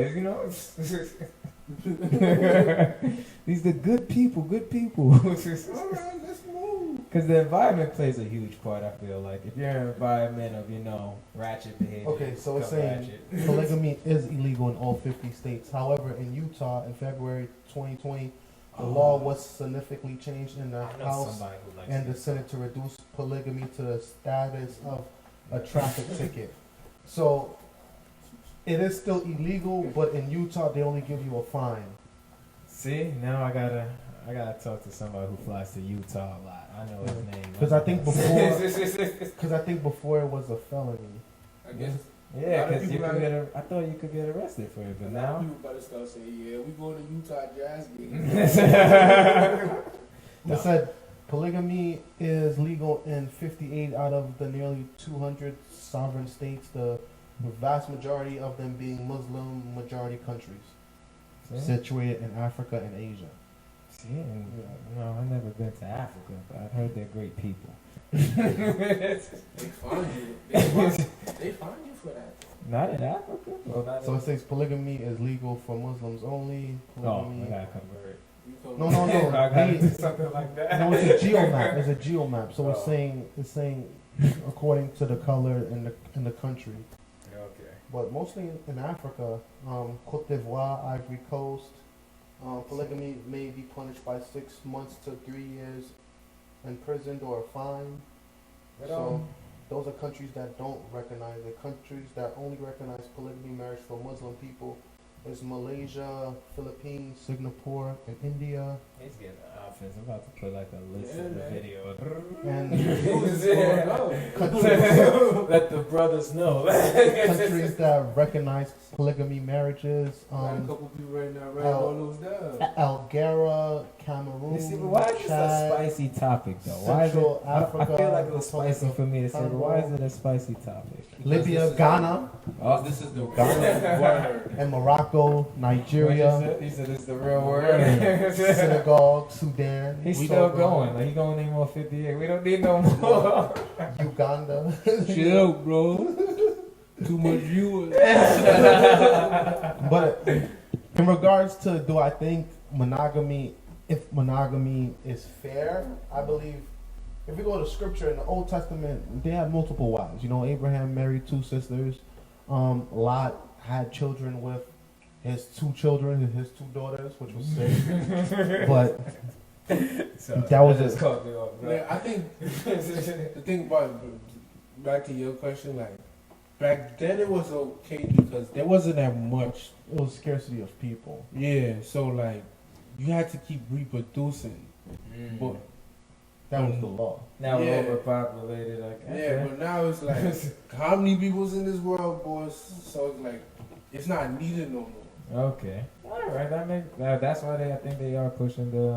These the good people. All right, let's move. Because the environment plays a huge part, I feel like. If you're in an environment of, ratchet behavior. Okay, so it's become saying ratchet. polygamy is illegal in all 50 states. However, in Utah in February 2020, the law was significantly changed in the I know House somebody who likes and the it. Senate to reduce polygamy to the status of a traffic ticket. So it is still illegal, but in Utah they only give you a fine. See, now I gotta talk to somebody who flies to Utah a lot. I know his name. Because I think before it was a felony. I guess. Yeah, because people I thought you could get arrested for it, but now. People better start saying, yeah, we going to Utah Jazz game. It said polygamy is legal in 58 out of the nearly 200 sovereign states, the vast majority of them being Muslim majority countries situated in Africa and Asia. See, I've never been to Africa, but I've heard they're great people. They find you. They find you for that. Not in Africa? Well, So it says polygamy is legal for Muslims only. I Polygamy. gotta convert. No. I gotta do something like that. No, it's a geomap. It's a geomap. So Oh. it's saying according to the color in the country. Okay. But mostly in Africa, Côte d'Ivoire, Ivory Coast, polygamy may be punished by 6 months to 3 years imprisoned or fined. But, So those are countries that don't recognize it. Countries that only recognize polygamy marriage for Muslim people is Malaysia, Philippines, Singapore, and India. he's getting the offense. I'm about to put like a list Yeah, of the man. video. And countries, Let the brothers know. countries that recognize polygamy marriages, Got a couple people right now writing all those down. Algeria, Cameroon, You see, but why is this a Chad, spicy topic though? Why is it? Central I Africa, feel like it was Republic spicy of for me to say, but why is Congo, it a spicy topic? Libya, Ghana, Oh, This is the Ghana. word. and Morocco, Nigeria, He said it's the real word. Senegal, Sudan. He's we still don't going. Like, he gonna need more 58. We don't need no more. Uganda. Chill, bro. Too much you. But in regards to do I think if monogamy is fair, I believe if we go to scripture in the Old Testament, they had multiple wives. Abraham married 2 sisters. Lot had children with his 2 children, his 2 daughters, which was sick. But So, that was just it. caught me off guard. Yeah, I think the thing about back to your question, like back then it was okay because there wasn't that much. It was scarcity of people. Yeah, so like you had to keep reproducing. But That was the law. Now Yeah. we're overpopulated. Like, yeah, but now it's like how many people's in this world, boys? So it's like it's not needed no more. okay. All right. That's why I think they are pushing the.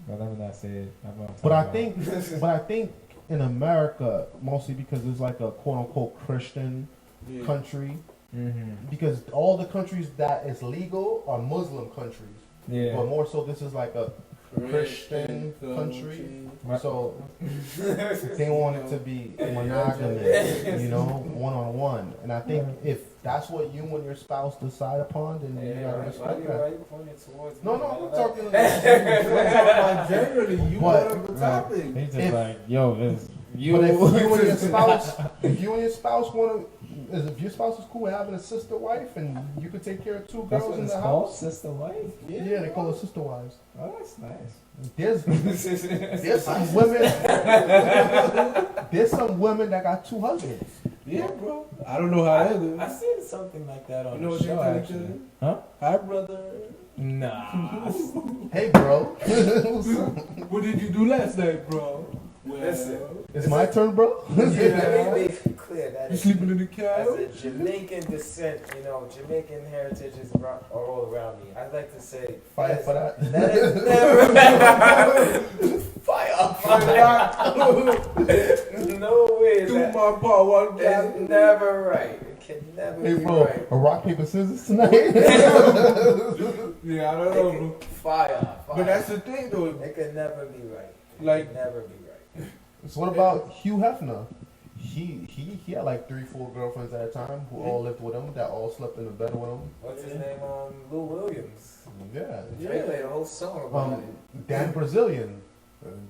Well, let me not say it. But I think in America, mostly because it's like a quote unquote Christian Yeah. country, Mm-hmm. because all the countries that is legal are Muslim countries. Yeah. But more so, this is like a Christian country. So they want it to be monogamous, you know, one-on-one. And I think if that's what you and your spouse decide upon, then you gotta respect that. you pointing towards No, me, no, man? I'm talking. We're talking about generally. You But- brought up the topic. He's just If- like, yo, this you. But if you and your spouse want to, if your spouse is cool with having a sister wife and you could take care of 2 That's girls what in it's the called, house, sister wife. yeah, they call it sister wives. Oh, that's nice. There's some women. There's some women that got 2 husbands. Yeah, bro. I don't know how that is. I seen something like that on You know the what show. they tell each Actually. other? Huh? Hi, brother. Nah. Hey, bro. What did you do last night, bro? Well, Listen. It's my turn, bro. Let me make clear that you it's- sleeping in the as couch? a Jamaican descent, you know, Jamaican heritage is all around me. I'd like to say Fire for that. That is never fire. No way. Do That my part one is time. never right. It can never Hey, be bro. right. A rock paper scissors tonight. Yeah, I don't know, It bro. can, fire. But that's the thing, though. It can never be right. It Like- can never be right. So what about Hugh Hefner? He had like 3-4 girlfriends at a time who all lived with him, that all slept in the bed with him. What's his name? Lou Williams. Yeah. Drake made a whole song about it. Dan Brazilian,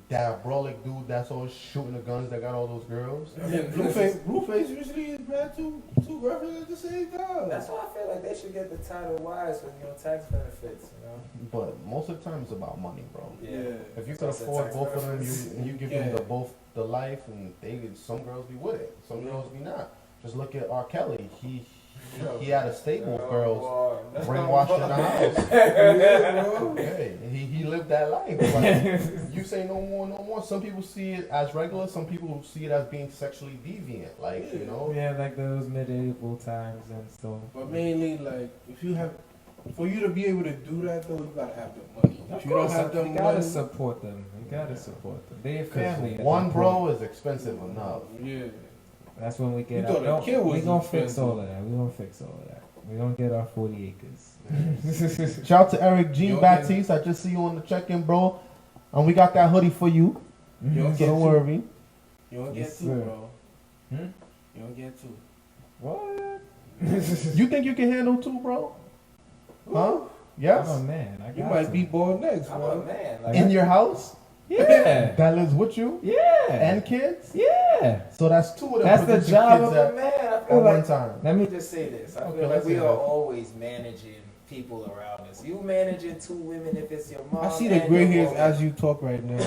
that brolic dude that's always shooting the guns that got all those girls. Yeah, Blueface usually is bad two girlfriends at the same time. That's why I feel like they should get the title wives with tax benefits, you know. But most of the time it's about money, bro. Yeah. If you So can it's a afford tax both of them, benefits. you give Yeah. them both the life, and some girls be with it, some girls be not. Just look at R. Kelly. He had a stable of girls brainwashed in the house. Yeah, bro. Hey, he lived that life. Like, you say no more, no more. Some people see it as regular. Some people see it as being sexually deviant. Like, you know. Yeah, like those medieval times and stuff. But mainly, like, for you to be able to do that, though, you gotta have the money. Of If you don't course, have the you gotta money, support them. You gotta support them. They're 'Cause family. at one that bro point. is expensive enough. yeah. That's when we You get thought our. a Don't, kid was we gonna fix expensive. all of that. We gonna fix all of that. We gonna get our 40 acres. Shout out to Eric Jean Yo, Baptiste. I just see you on the check-in, bro. And we got that hoodie for you. You don't So get don't two. worry. You don't Yes, get two, sir. bro. Hmm? You don't get two. What? You think you can handle 2, bro? Huh? Yes. I'm a man. I You got might to. be born next, I'm a bro. man. Like, In your house? yeah. That lives with you? Yeah. And kids? Yeah. So that's 2 of them. That's the producing job kids of a at man. I at feel one like. time. Let me just say this. I Okay, feel like let's we hear are it. always managing people around us. You managing 2 women if it's your mom. I see the and gray your hairs woman. as you talk right now.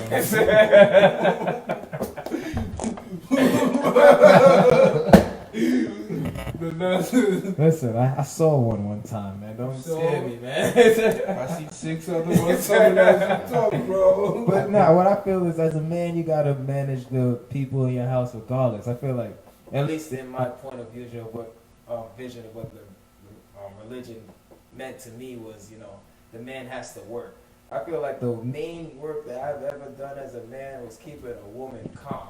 Listen, I saw one time, man. Don't So- scare me, man. I see 6 other ones coming as you talk, bro. But nah, what I feel is as a man, you gotta manage the people in your house regardless. I feel like, at least in my point of vision of what the religion meant to me was, the man has to work. I feel like the main work that I've ever done as a man was keeping a woman calm.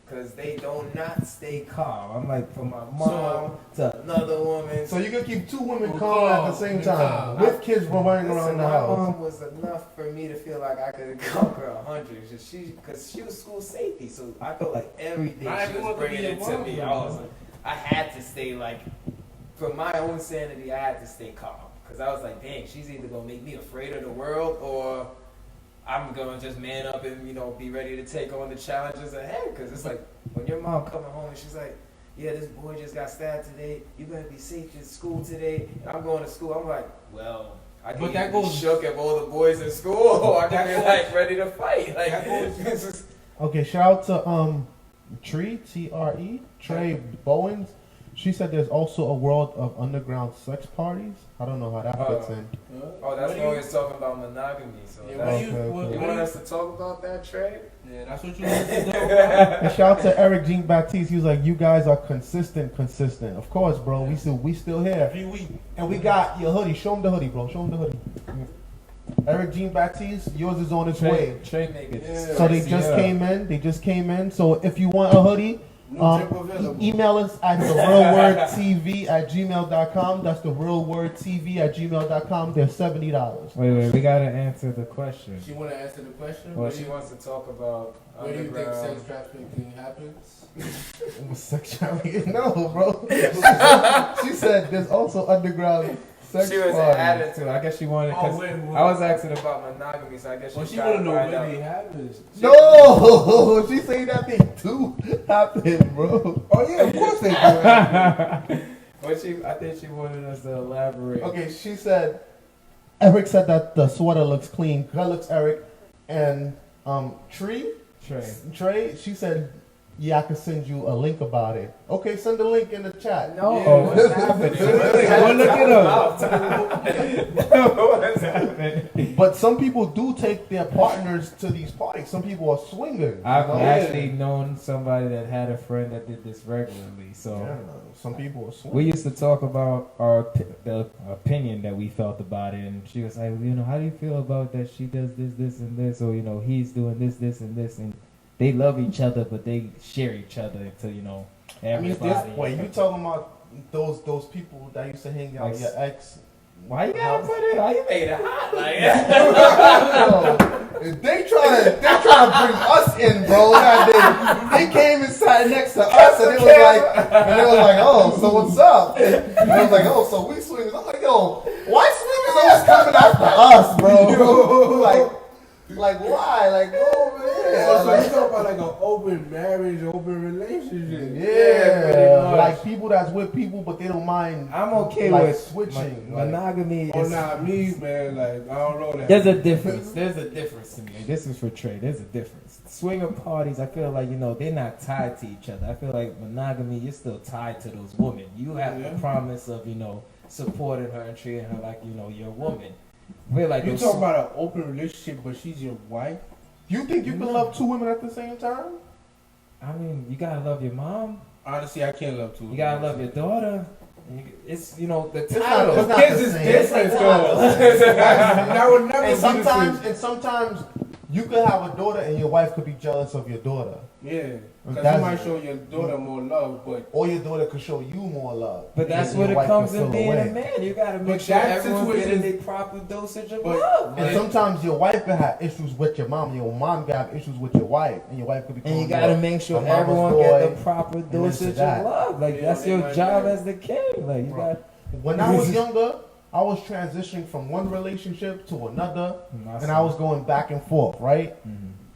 Because they do not stay calm. I'm like, from my mom to another woman. So you can keep 2 women calm at the same time, with kids running around the my house. mom was enough for me to feel like I could conquer 100. Because she was school safety, so I felt like every day Not she was everyone could bringing be it a to mom, me. though. I was like, I had to stay like, for my own sanity, I had to stay calm. Because I was like, dang, she's either going to make me afraid of the world or I'm going to just man up and, be ready to take on the challenges ahead. Because it's like, when your mom coming home and she's like, yeah, this boy just got stabbed today. You better be safe in school today. And I'm going to school. I'm like, well, I But can that be goes- shook if all the boys in school. I can be like ready to fight. Like, That goes- Okay, shout out to Tree, T-R-E, Trey Bowens. She said there's also a world of underground sex parties. I don't know how that fits in. oh, that's when we're talking about monogamy. So Yeah, that's, Okay. you want us to talk about that, Trey? Yeah, that's what you want to do. And shout out to Eric Jean Baptiste. He was like, "You guys are consistent. Of course, bro. We still here, Every week. and we got your hoodie. Show him the hoodie, bro. Show him the hoodie. Eric Jean Baptiste, yours is on its way. Trey make it. Yeah. So they just came in. So if you want a hoodie, No drip available. email us at therealwordtv@gmail.com. That's therealwordtv@gmail.com. They're $70. Wait, we gotta answer the question. She want to answer the question? Well, she wants to talk about Where do you think underground. sex trafficking happens? Sexuality? No, bro. She said there's also underground sex She was parties. added to it. I guess she wanted. Oh, Cause wait. I was asking about monogamy, so I guess Well, she she tried want to to know find where out. it happens. No, she saying that they do happen, bro. Oh yeah, of course they do. But I think she wanted us to elaborate. Okay, she said, Eric said that the sweater looks clean. That looks Eric. And Trey, she said, yeah, I can send you a link about it. Okay, send the link in the chat. No, Yeah. what's happening? Go look it up. What's happening? But some people do take their partners to these parties. Some people are swingers. I've you know? actually known somebody that had a friend that did this regularly. So Yeah, some people are swingers. we used to talk about the opinion that we felt about it, and she was like, how do you feel about that? She does this, and this, or he's doing this, and this, and they love each other, but they share each other into everybody. Wait, you talking about those people that used to hang out with your ex? Why you gotta put it? Why you made it hot like They trying to bring us in, bro. They came and sat next to us, and it was like, oh, so what's up? And it was like, oh, so we swingers. I'm like, yo, why swingers always coming after us, bro? Like why? Like, oh man. So you talk about like an open marriage, open relationship. Yeah, like people that's with people, but they don't mind. I'm okay like, with switching. monogamy. Oh, not me, man. Like, I don't know that. There's a difference. There's a difference to me. This is for Trey. There's a difference. Swinger parties, I feel like, they're not tied to each other. I feel like monogamy, you're still tied to those women. You have the promise of, supporting her and treating her like, you're a woman. I feel like you talking about an open relationship, but she's your wife? You think you can love two women at the same time? I mean, you gotta love your mom. Honestly, I can't love two. You gotta love your daughter. It's the title. It's But not kids the is same. different, though. That would never And be the same. sometimes you could have a daughter and your wife could be jealous of your daughter. Yeah, because That's- you might show your daughter more love, but Or your daughter could show you more love. But that's And what your it wife comes could in feel being away. a man. You gotta make But sure that everyone's situation- getting the proper dosage of But- love. And sometimes your wife could have issues with your mom. Your mom could have issues with your wife. And your wife could be And you calling gotta her make sure a mama's everyone boy. get the proper and this dosage and that. of love. Like Yeah, that's they your might job not. as the king. Like you got. When I was younger, I was transitioning from one relationship to another, and I was going back and forth, right?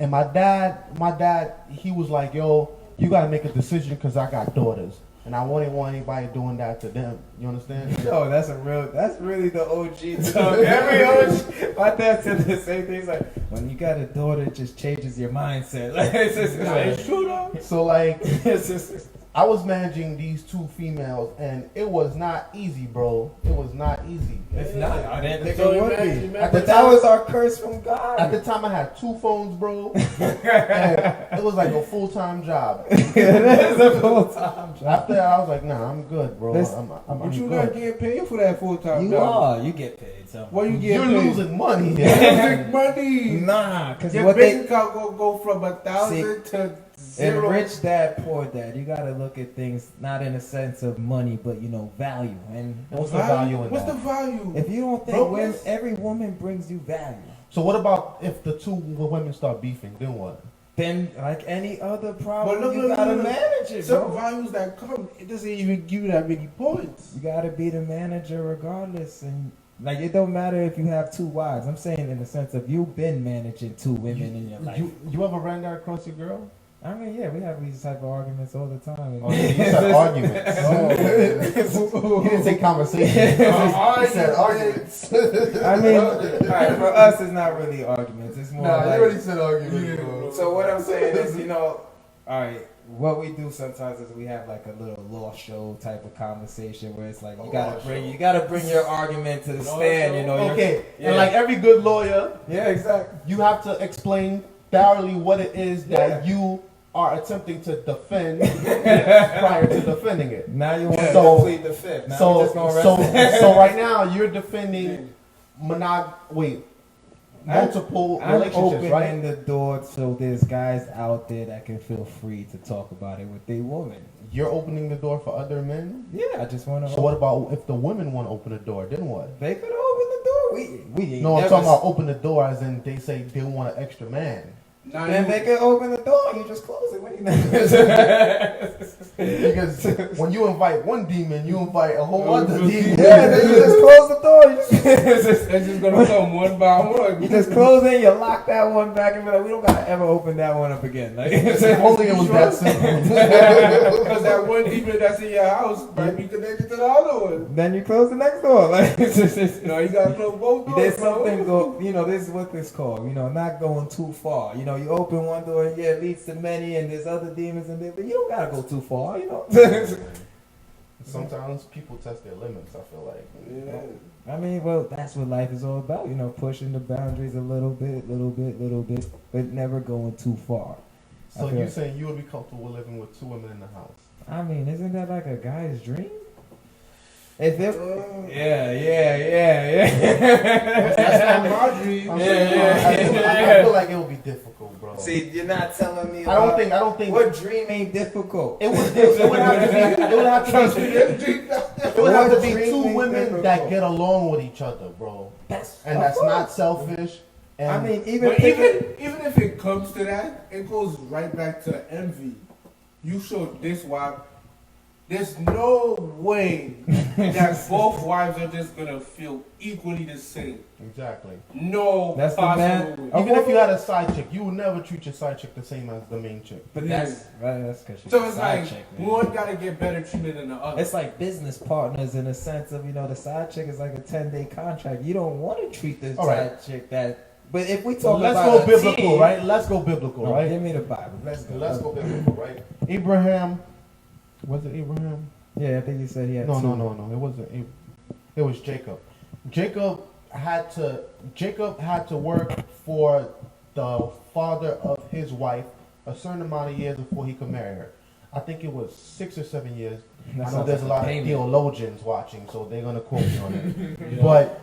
And my dad, he was like, "Yo, you gotta make a decision because I got daughters, and I wouldn't want anybody doing that to them." You understand? No, that's really the OG talk. Every OG, my dad said the same thing. He's like, when you got a daughter, it just changes your mindset. Like, it's true though. So like, It's just- I was managing these two females, and it was not easy, bro. It was not easy. It's not. I didn't think So it would imagine- be. At the But that time- was our curse from God. At the time, I had 2 phones, bro. And it was like a full-time job. That's a full-time job. After that, I was like, nah, I'm good, bro. This- I'm but you good. not getting paid for that full time You job. are. You get paid. So. What you You're getting paid? losing money. You're losing money. Nah, because Your what bank they account gonna go from 1,000 to in 0. rich dad, poor dad, you gotta look at things not in a sense of money, but value. And What's the value in What's that? the value? if you don't think Brokenness? every woman brings you value, So what about if the 2 women start beefing? Then what? then like any other problem, But look, you look, gotta look, look. manage it, Some bro. values that come, it doesn't even give you that many points. You gotta be the manager regardless, and like it don't matter if you have 2 wives. I'm saying in the sense of you've been managing 2 women in your life. You ever ran that across your girl? I mean, yeah, we have these type of arguments all the time. Oh, you said arguments. He didn't say conversation. He said arguments. I mean, all right, for us, it's not really arguments. It's more like... you already said arguments, bro. So what I'm saying is, all right, what we do sometimes is we have like a little law show type of conversation where it's like you gotta bring your argument to the stand, Okay, and like every good lawyer, yeah, exactly. you have to explain thoroughly what it is that you are attempting to defend prior to defending it. Now you want to plead the fifth. Now So we're just gonna rest so right now you're defending multiple I'm relationships, opening right? the door so there's guys out there that can feel free to talk about it with their woman. You're opening the door for other men? Yeah, I just want to. So what about if the women want to open the door? Then what? They could open the door. We No, I'm talking about open the door as in they say they want an extra man. Then they could open the door and you just close it when you Because when you invite one demon, you invite a whole other demon. Yeah, then you just close the door. It's just gonna come one by one. You just close it, you lock that one back, and be like, we don't gotta ever open that one up again. Like, Only it was that simple. Because that one demon that's in your house might be connected to the other one. then you close the next door. Like, You gotta close both doors. there's something this is what this called. Not going too far. You open one door and it leads to many, and there's other demons in there, but you don't gotta go too far. Sometimes people test their limits, I feel like. Yeah. I mean, well, that's what life is all about. Pushing the boundaries a little bit, but never going too far. So you're saying you would be comfortable living with 2 women in the house? I mean, isn't that like a guy's dream? If it, yeah. That's not my dream. I feel like it would be difficult, bro. See, you're not telling me. I don't think. What dream ain't difficult? It would have to be 2 women that get along with each other, bro. That's not selfish. And I mean, even if it comes to that, it goes right back to envy. You showed this wife. There's no way that both wives are just gonna feel equally the same. Exactly. No, that's possible the way. Even if you had a side chick, you would never treat your side chick the same as the main chick. But that's because she's so it's a side like chick, one gotta get better treated than the other. It's like business partners in a sense of the side chick is like a 10-day contract. You don't want to treat the side chick that. But if we talk let's about go biblical, right? Let's go biblical, right? Give me the Bible. Let's go biblical, right? Abraham. Was it Abraham? Yeah, I think you said he had No. two. It wasn't. It was Jacob. Jacob had to work for the father of his wife a certain amount of years before he could marry her. I think it was 6 or 7 years. I know there's a lot of theologians watching, so they're gonna quote me on it. Yeah. But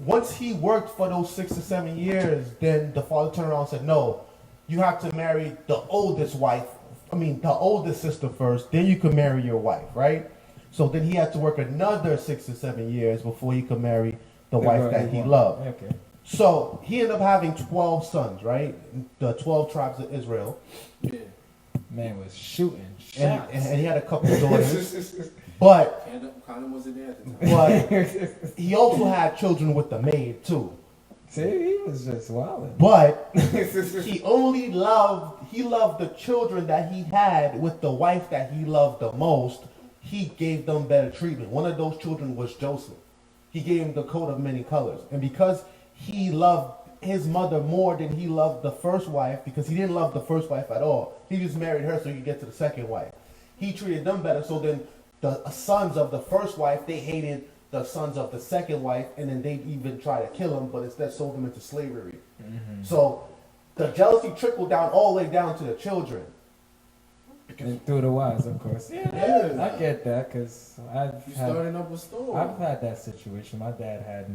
once he worked for those 6 or 7 years, then the father turned around and said, "No, you have to marry the oldest sister first, then you can marry your wife," right? So then he had to work another 6 or 7 years before he could marry the wife that he loved. Okay. So he ended up having 12 sons, right? The 12 tribes of Israel. Yeah. Man was shooting And shots. he had a couple of daughters. But Condom wasn't there at the time. But he also had children with the maid too. See, he was just wilding. But he loved the children that he had with the wife that he loved the most. He gave them better treatment. One of those children was Joseph. He gave him the coat of many colors. And because he loved his mother more than he loved the first wife, because he didn't love the first wife at all, he just married her so he could get to the second wife. He treated them better, so then the sons of the first wife, they hated the sons of the second wife, and then they even tried to kill him, but instead sold them into slavery. Mm-hmm. So the jealousy trickled down all the way down to the children. And through the wives, of course. Yeah, I get that, because starting up a store. I've had that situation. My dad had,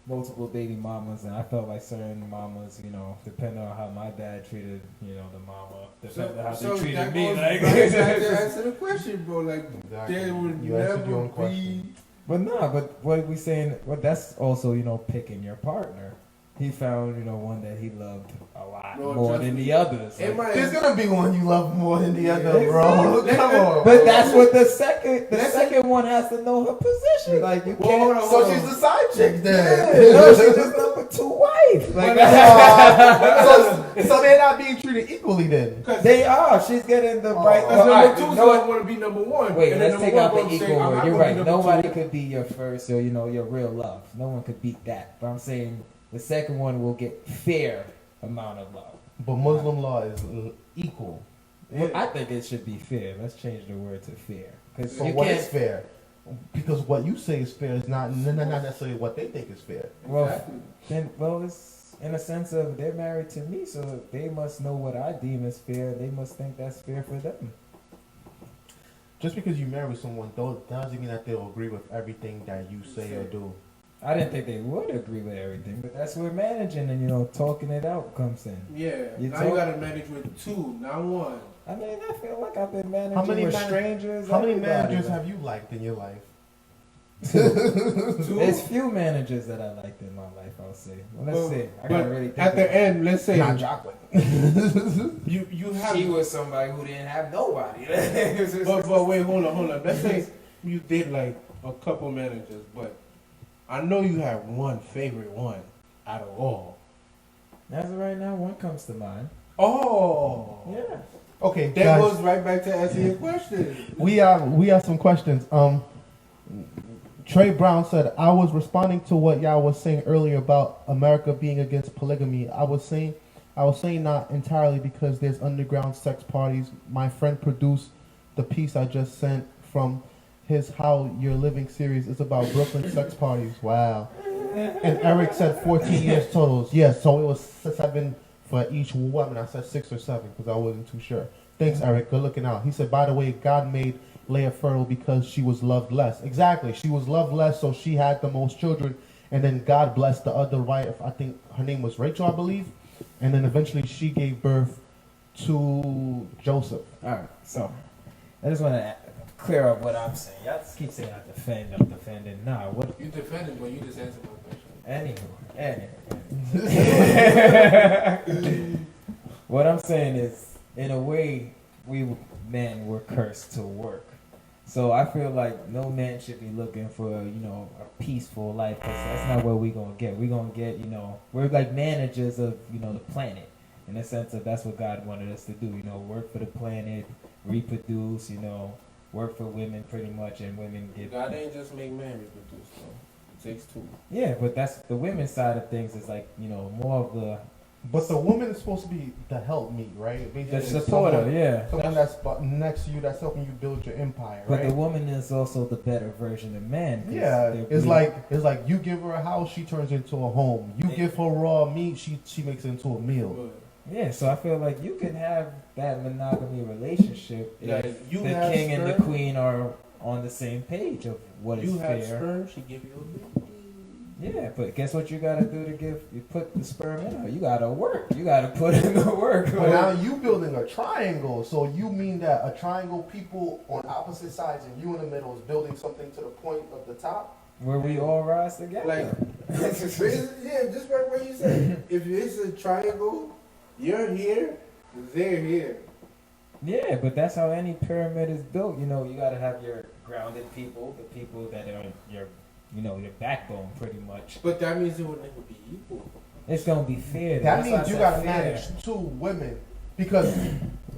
multiple dating mamas, and I felt like certain mamas, depending on how my dad treated, the mama, depending on how they treated me. Like, answer the question, bro. Like, there would never be. But but what we saying? Well, that's also picking your partner. He found one that he loved a lot more than the others. There's gonna be one you love more than the other, bro. Come on. But that's what the second one has to know her position. Like you can't. So she's the side chick then. No, she's just number two wives. Like, so they're not being treated equally then. they are. She's getting the right. That's number two, you know so what? I want to be number one. Wait, And then let's number take one out the gonna say, equal I'm word. not You're gonna be right. number Nobody two. could be your first or your real love. No one could beat that. But I'm saying the second one will get fair amount of love. But Muslim law is equal. Well, I think it should be fair. Let's change the word to fair. Because So you what can't. is fair? Because what you say is fair is not necessarily what they think is fair. Well, Exactly. then, it's in a sense of they're married to me, so they must know what I deem as fair. They must think that's fair for them. Just because you marry someone doesn't mean that they'll agree with everything that you say or do. I didn't think they would agree with everything, but that's where managing and talking it out comes in. Yeah, You now you talk- gotta manage with two, not one. I mean, I feel like I've been managing How many with man- strangers. How many everybody. managers have you liked in your life? Two. There's few managers that I liked in my life. I'll say. Well, let's Well, see. I but gotta really think. at the about it. end, let's say Not chocolate. you have. She was somebody who didn't have nobody. But wait, hold on. Let's say you did like a couple managers, but I know you have one favorite one out of all. As of right now, one comes to mind. Oh, Yeah. Okay, that guys, goes right back to answer your question. we have some questions. Trey Brown said, I was responding to what y'all was saying earlier about America being against polygamy. I was saying not entirely because there's underground sex parties. My friend produced the piece I just sent from his How You're Living series. It's about Brooklyn sex parties. Wow. And Eric said 14 years totals. Yes, so it was 7 for each woman. I said 6 or 7 because I wasn't too sure. Thanks, Eric. Good looking out. He said, by the way, God made Leah fertile because she was loved less. Exactly. She was loved less, so she had the most children. And then God blessed the other wife. I think her name was Rachel, I believe. And then eventually she gave birth to Joseph. All right. So I just want to clear up what I'm saying. Y'all just keep saying I'm defending. Nah. What? You defended, but you just answered my question. Anywho. What I'm saying is, in a way, we men were cursed to work. So I feel like no man should be looking for, a peaceful life, because that's not what we're going to get. We're going to get, we're like managers of, the planet. In the sense of that's what God wanted us to do, work for the planet, reproduce, work for women pretty much, and women get... God ain't just make man reproduce, though. It takes two. Yeah, but that's the women's side of things is like, more of the... But the woman is supposed to be the helpmeet, right? The Basically, supporter, someone- yeah. Someone that's next to you, that's helping you build your empire, But right? the woman is also the better version of man. 'Cause Yeah, they're it's really- like you give her a house, she turns it into a home. You give her raw meat, she makes it into a meal. But Yeah, so I feel like you can have that monogamy relationship like, if you the have king and the sperm, queen are on the same page of what is you have fair. sperm, she give you a baby. Yeah, but guess what you gotta do to you put the sperm in her? You gotta work. You gotta put in the work. But now you building a triangle, so you mean that a triangle, people on opposite sides and you in the middle is building something to the point of the top? Where we all rise together. Like, yeah, just like what you said. If it's a triangle, you're here, they're here. Yeah, but that's how any pyramid is built. You gotta have your grounded people, the people that are your backbone, pretty much. But that means it would never be equal. It's gonna be fair. That That's why means I you said gotta fair. manage 2 women because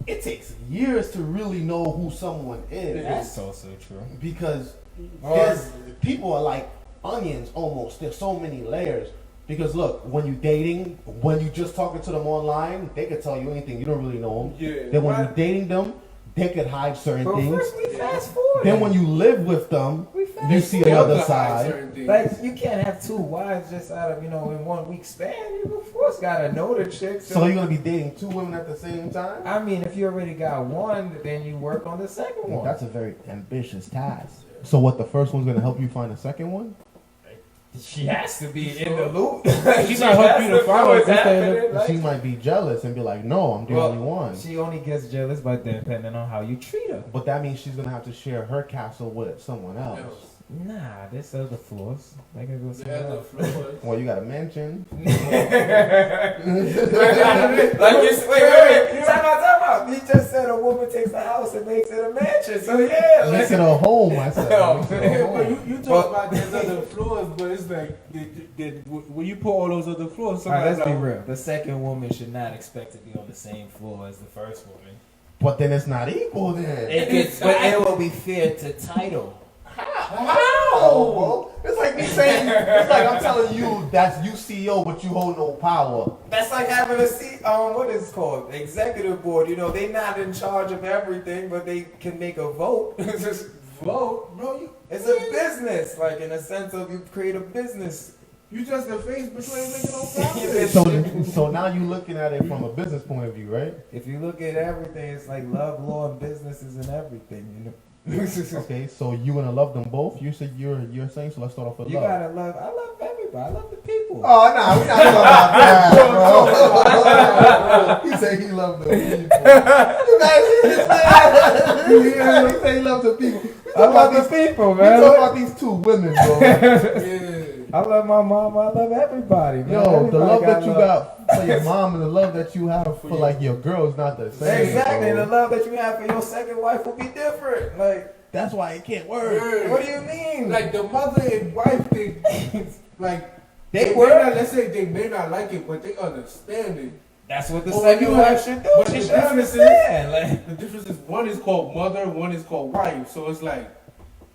it takes years to really know who someone is. That's also true. Because Or- people are like onions almost. There's so many layers. Because look, when you dating, when you just talking to them online, they could tell you anything. You don't really know them. Yeah. Then when you're dating them, they could hide certain But things. first we fast forward. Then when you live with them, we fast you see forward. another Hide side. certain things. Like, you can't have 2 wives just out of, in 1 week span. You, of course, gotta know the chick. So you're gonna be dating 2 women at the same time? I mean, if you already got one, then you work on the second one. That's a very ambitious task. So what? The first one's gonna help you find the second one? She has to be in the loop. She might help you to know find what's what's happening, like- She might be jealous and be like, "No, I'm the Well, only one." She only gets jealous by depending on how you treat her. But that means she's gonna have to share her castle with someone else. Nah, there's other floors. They can go The somewhere other else. floors. Well, you got to mention. Like you wait. Time out. stop. He just said a woman takes a house and makes it a mansion. So yeah, Makes it a home, I said. Makes it a Yeah, home. but you talk about there's other floors, but it's like when you put all those other floors, all right, let's somebody's be like, real. The second woman should not expect to be on the same floor as the first woman. But then it's not equal then. But it will be fair to title. How? Bro? It's like me saying, it's like I'm telling you that's you CEO, but you hold no power. That's like having a seat what is it called? Executive board. You know, they're not in charge of everything, but they can make a vote. Just vote, bro. It's a business, like in a sense of you create a business. you just the face, but you ain't making no profit. So now you looking at it from a business point of view, right? If you look at everything, it's like love, law, and businesses and everything. You know? Okay, so you gonna love them both? You said you're saying, so let's start off with You love. gotta love. I love everybody. I love the people. Oh no, we're not talking about that, bro. He said he loved the people. You guys hear this man? He said he loved the people. I love the people, We man. talking about these two women, bro. Yeah. I love my mom. I love everybody, man. Yo, the Everybody love that you love. got for your mom and the love that you have for like your girl is not the same. Exactly. bro. The love that you have for your second wife will be different. Like, That's why it can't work. Yeah. what do you mean? Like the mother and wife thing, like They may work. not, let's say they may not like it, but they understand it. That's what the Well, second you wife have- should do. but She the should difference is- understand. Like, The difference is one is called mother, one is called wife. So it's like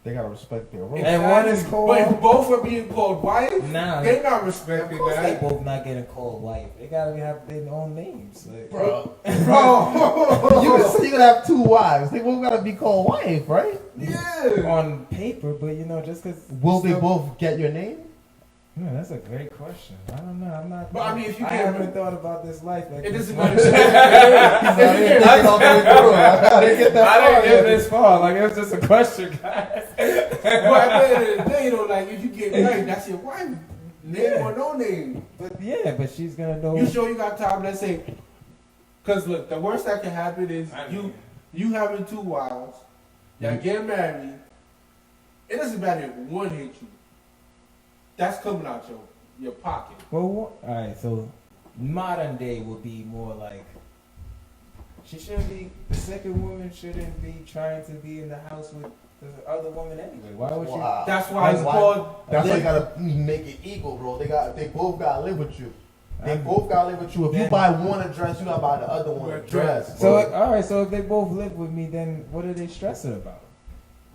They gotta respect their role. And one is called- But if both are being called wife, nah. they not Of respecting course, they that. both not getting called wife. They gotta have their own names. Like, Bro. Bro, So you gonna have two wives. They both gotta be called wife, right? yeah. on paper, but you know, just because. Will they both get your name? Yeah, that's a great question. I don't know. I'm not. But I mean, if you I can't- haven't thought about this life. Like It this. doesn't matter. I didn't get all the way through. I didn't get that I far didn't get yet. this far. Like it was just a question, guys. But at the end of the day, though, like if you get married, that's your wife. Name or no name. But yeah, but she's gonna know. You sure you got time? Let's say, because look, the worst that can happen is you having two wives, y'all get married. It doesn't matter if one hits you. That's coming out your pocket. Well, all right. So modern day would be more like she shouldn't be. The second woman shouldn't be trying to be in the house with the other woman anyway. Why would she? Wow. That's why it's Why- called. That's why you gotta make it equal, bro. They both gotta live with you. They both gotta live with you. If you buy one a dress, you gotta buy the other one a dress. So bro. all right. So if they both live with me, then what are they stressing about?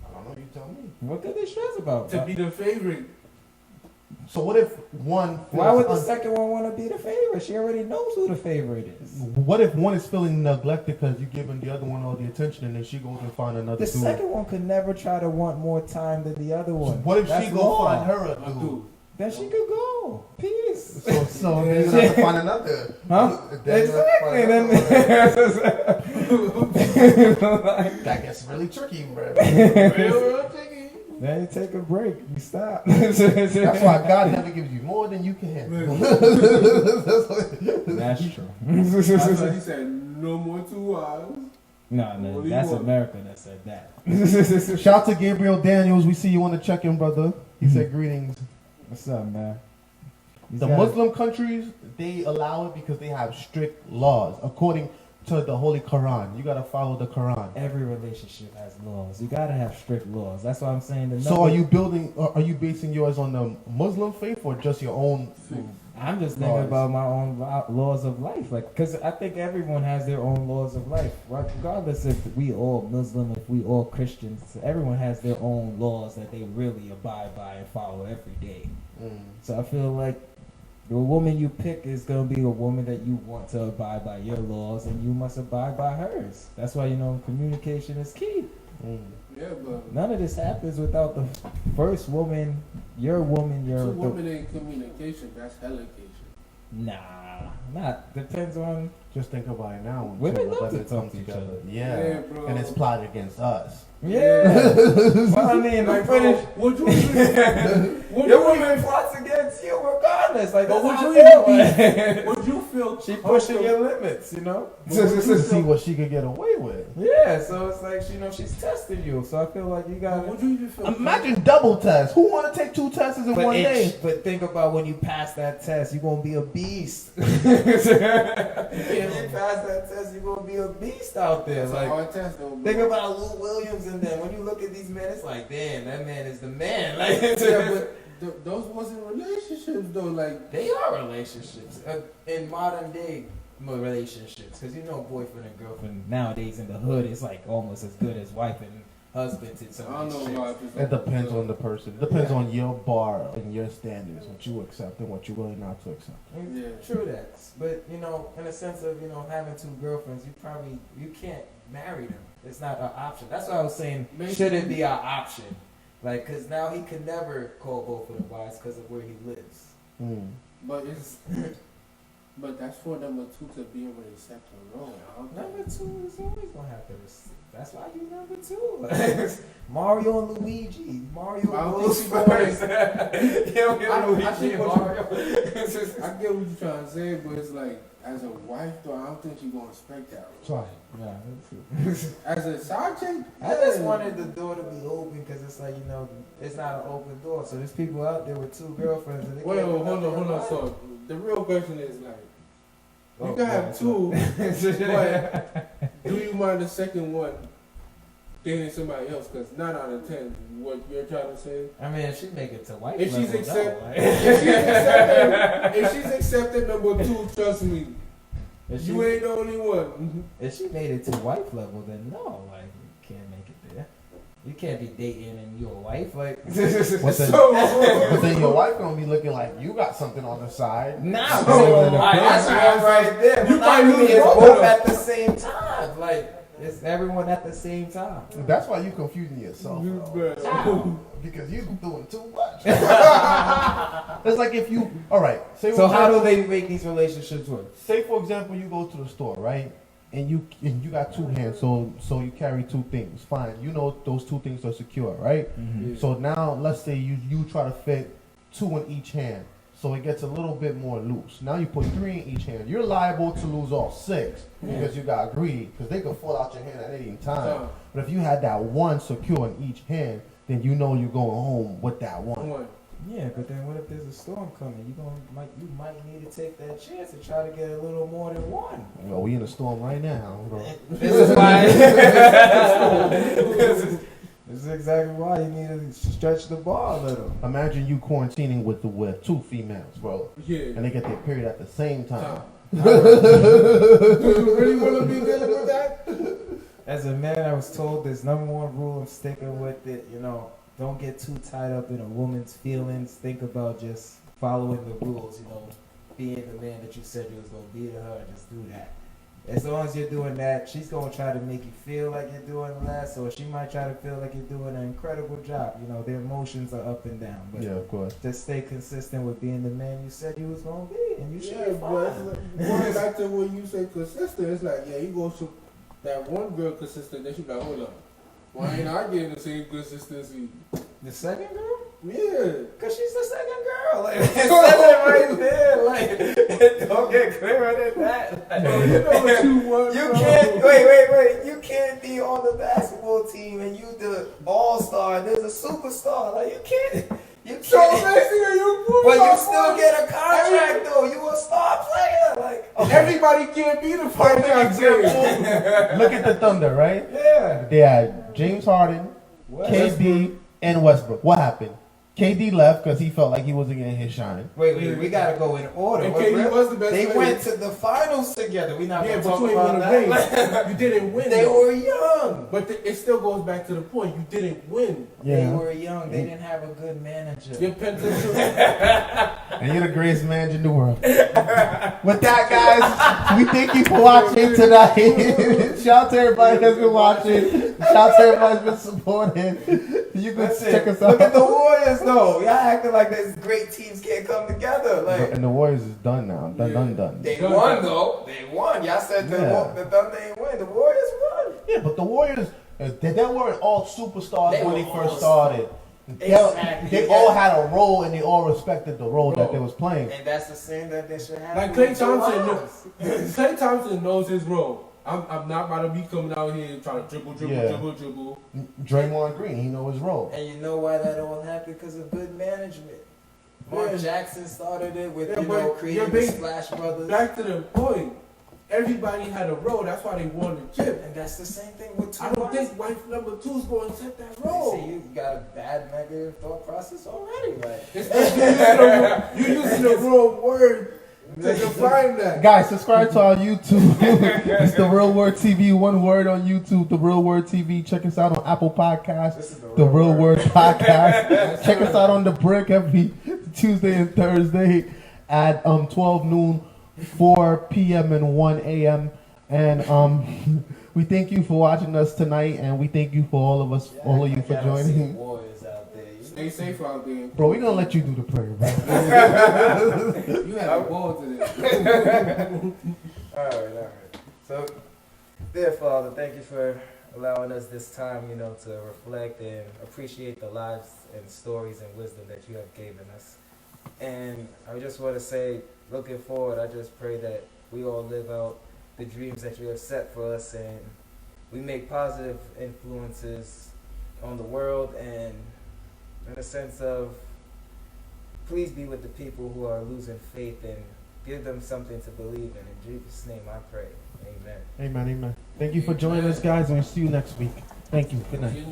I don't know. You tell me. What could they stress about? To be the favorite. So what if one? Why would the feels second one want to be the favorite? She already knows who the favorite is. What if one is feeling neglected because you're giving the other one all the attention, and then she goes and find another The dude? second one could never try to want more time than the other one. What if That's she go law. find her a A dude? dude. Then she could go. Peace. So then you're gonna have to find another. Huh? Then you're gonna have to find Exactly. another one. That gets really tricky, bro. Real tricky. Then you take a break. You stop. That's why God never gives you more than you can handle. That's true. That's why he said no more two wives. No, Only that's one. America that said that. Shout out to Gabriel Daniels. We see you on the check-in, brother. He said greetings. What's up, man? The Muslim countries, they allow it because they have strict laws. According to the Holy Quran, you gotta follow the Quran. Every relationship has laws. You gotta have strict laws. That's why I'm saying the So are you basing yours on the Muslim faith or just your own? I'm just thinking laws? about my own laws of life, like, because I think everyone has their own laws of life, right? Regardless if we all Muslim, if we all Christians, everyone has their own laws that they really abide by and follow every day. So I feel like the woman you pick is gonna be a woman that you want to abide by your laws, and you must abide by hers. That's why communication is key. Yeah, but None of this happens without the first woman, your woman, two women in communication, that's helication. Not depends on. Just think about it now. When Women two love to brothers talk come to each together. other. Yeah, Yeah, bro. and it's plotted against us. Yeah. Well, I mean, Like, I'm bro, finished. would you even, Your woman plots against you regardless. Like, but that's would how you I even feel. would you feel She pushing your limits, you know. To see what she could get away with. Yeah, so it's like she's testing you. So I feel like you got. Would you even feel? Imagine double tests. Who want to take 2 tests in one day? But think about when you pass that test, you're gonna be a beast. If you pass that test, you're gonna be a beast out there. That's like, a hard test, though. think about Lou Williams, and then when you look at these men, it's like, damn, that man is the man. Like, yeah, but those wasn't relationships though. Like they are relationships in modern day relationships, because boyfriend and girlfriend nowadays in the hood is like almost as good as wife and husband in some I don't know. It depends on the person. It depends on your bar and your standards, what you accept and what you're willing not to accept. Yeah, true that. But in a sense of having 2 girlfriends, you can't marry them. It's not an option. That's why I was saying should it be our option? Like, because now he could never call both of them wives because of where he lives. But that's for number 2 to be able to accept the role. Number 2 is always gonna have to receive. That's why you number 2. Mario and Luigi. Mario goes first. Luigi and Mario. I get what you're trying to say, but it's like, as a wife, though, I don't think you're gonna respect that. Sorry. Yeah, that's true. As a side chick, I just wanted the door to be open because it's like it's not an open door. So there's people out there with 2 girlfriends. And hold on. So the real question is like, you can have 2, but do you mind the second one dating somebody else? Because 9 out of 10, what you're trying to say. I mean, if she make it to white, if she's accepted number 2, trust me, you ain't the only one. If she made it to wife level, then no, like you can't make it there. You can't be dating and you're a wife, like. But then your wife gonna be looking like you got something on the side. Nah, that's right there. You might be both at the same time, like. It's everyone at the same time. That's why you confusing yourself. Because you doing too much. It's like if you, all right. So how do they make these relationships work? Say for example, you go to the store, right? And you got 2 hands, so you carry 2 things. Fine, those 2 things are secure, right? Mm-hmm. So now let's say you try to fit 2 in each hand. So it gets a little bit more loose. Now you put 3 in each hand. You're liable to lose all 6 because you got greedy, because they could fall out your hand at any time. But if you had that 1 secure in each hand, then you're going home with that 1. Yeah, but then what if there's a storm coming? You might need to take that chance and try to get a little more than 1. Well, we in a storm right now, bro. This is why. This is exactly why you need to stretch the bar a little. Imagine you quarantining with 2 females, bro. Yeah. And they get their period at the same time. Do you really want to be dealing with that? As a man, I was told this number 1 rule, I'm sticking with it. Don't get too tied up in a woman's feelings. Think about just following the rules, being the man that you said you was going to be to her, and just do that. As long as you're doing that, she's going to try to make you feel like you're doing less, or she might try to feel like you're doing an incredible job. Their emotions are up and down. But yeah, of course. Just stay consistent with being the man you said you was going to be, and you should be fine. But going back to when you say consistent, it's like, you go to that one girl consistent, then she be like, hold up. Why ain't I getting the same consistency? The second girl? Yeah. Because she's the second girl. Like, it says it right there. Like, don't get clearer than that. Like, you know what you want. You can't, wait. You can't be on the basketball team and you the all-star and there's a superstar. Like, you can't. So basically, but you still get a contract, though. You a star player. Like, everybody can't be the franchise player. Look at the Thunder, right? Yeah. They had James Harden, KD, and Westbrook. What happened? KD left because he felt like he wasn't getting his shine. Wait, we gotta go in order. And KD was the best They player. went to the finals together. We not gonna talk you about that. You didn't win. They were young. But it still goes back to the point. You didn't win. Yeah. They were young. They didn't have a good manager. Your potential. And you're the greatest manager in the world. With that, guys, we thank you for watching tonight. Shout out to everybody that's been watching. Shout out to everybody that's been supporting. You can check us out. Look at the Warriors, though. Y'all acting like these great teams can't come together. Like, and the Warriors is done now. Done. They won, though. They won. Y'all said the Thunder ain't win. The Warriors won. Yeah, but the Warriors, they weren't all superstars when they first started. Exactly. They all had a role and they all respected the role that they was playing. And that's the same that they should have. Like Klay Thompson, Klay Thompson knows his role. I'm not about to be coming out here trying to dribble. Draymond Green, he know his role. And you know why that all happened? Because of good management. Mark Jackson started it with, creating the Splash Brothers. Back to the point. Everybody had a role. That's why they won the chip. And that's the same thing with two. I don't think wife number 2 is going to set that role. See, you got a bad negative thought process already, right? You're using the wrong word to define that. Guys, subscribe to our YouTube. It's The Real Word TV. One word on YouTube, The Real Word TV. Check us out on Apple Podcasts, The Real Word Podcast. Check us out on The Brick every Tuesday and Thursday at 12 noon, 4 p.m. and 1 a.m. And we thank you for watching us tonight, and we thank you for all of you for joining. Warriors out there. Stay safe out there. Bro, we're gonna let you do the prayer, bro. You had a ball today. All right. So, dear Father, thank you for allowing us this time, to reflect and appreciate the lives and stories and wisdom that you have given us. And I just want to say, looking forward, I just pray that we all live out the dreams that you have set for us, and we make positive influences on the world, and in a sense of, please be with the people who are losing faith and give them something to believe in. In Jesus' name I pray. Amen. Amen. Thank you for joining us, guys, and we'll see you next week. Thank you. Good night.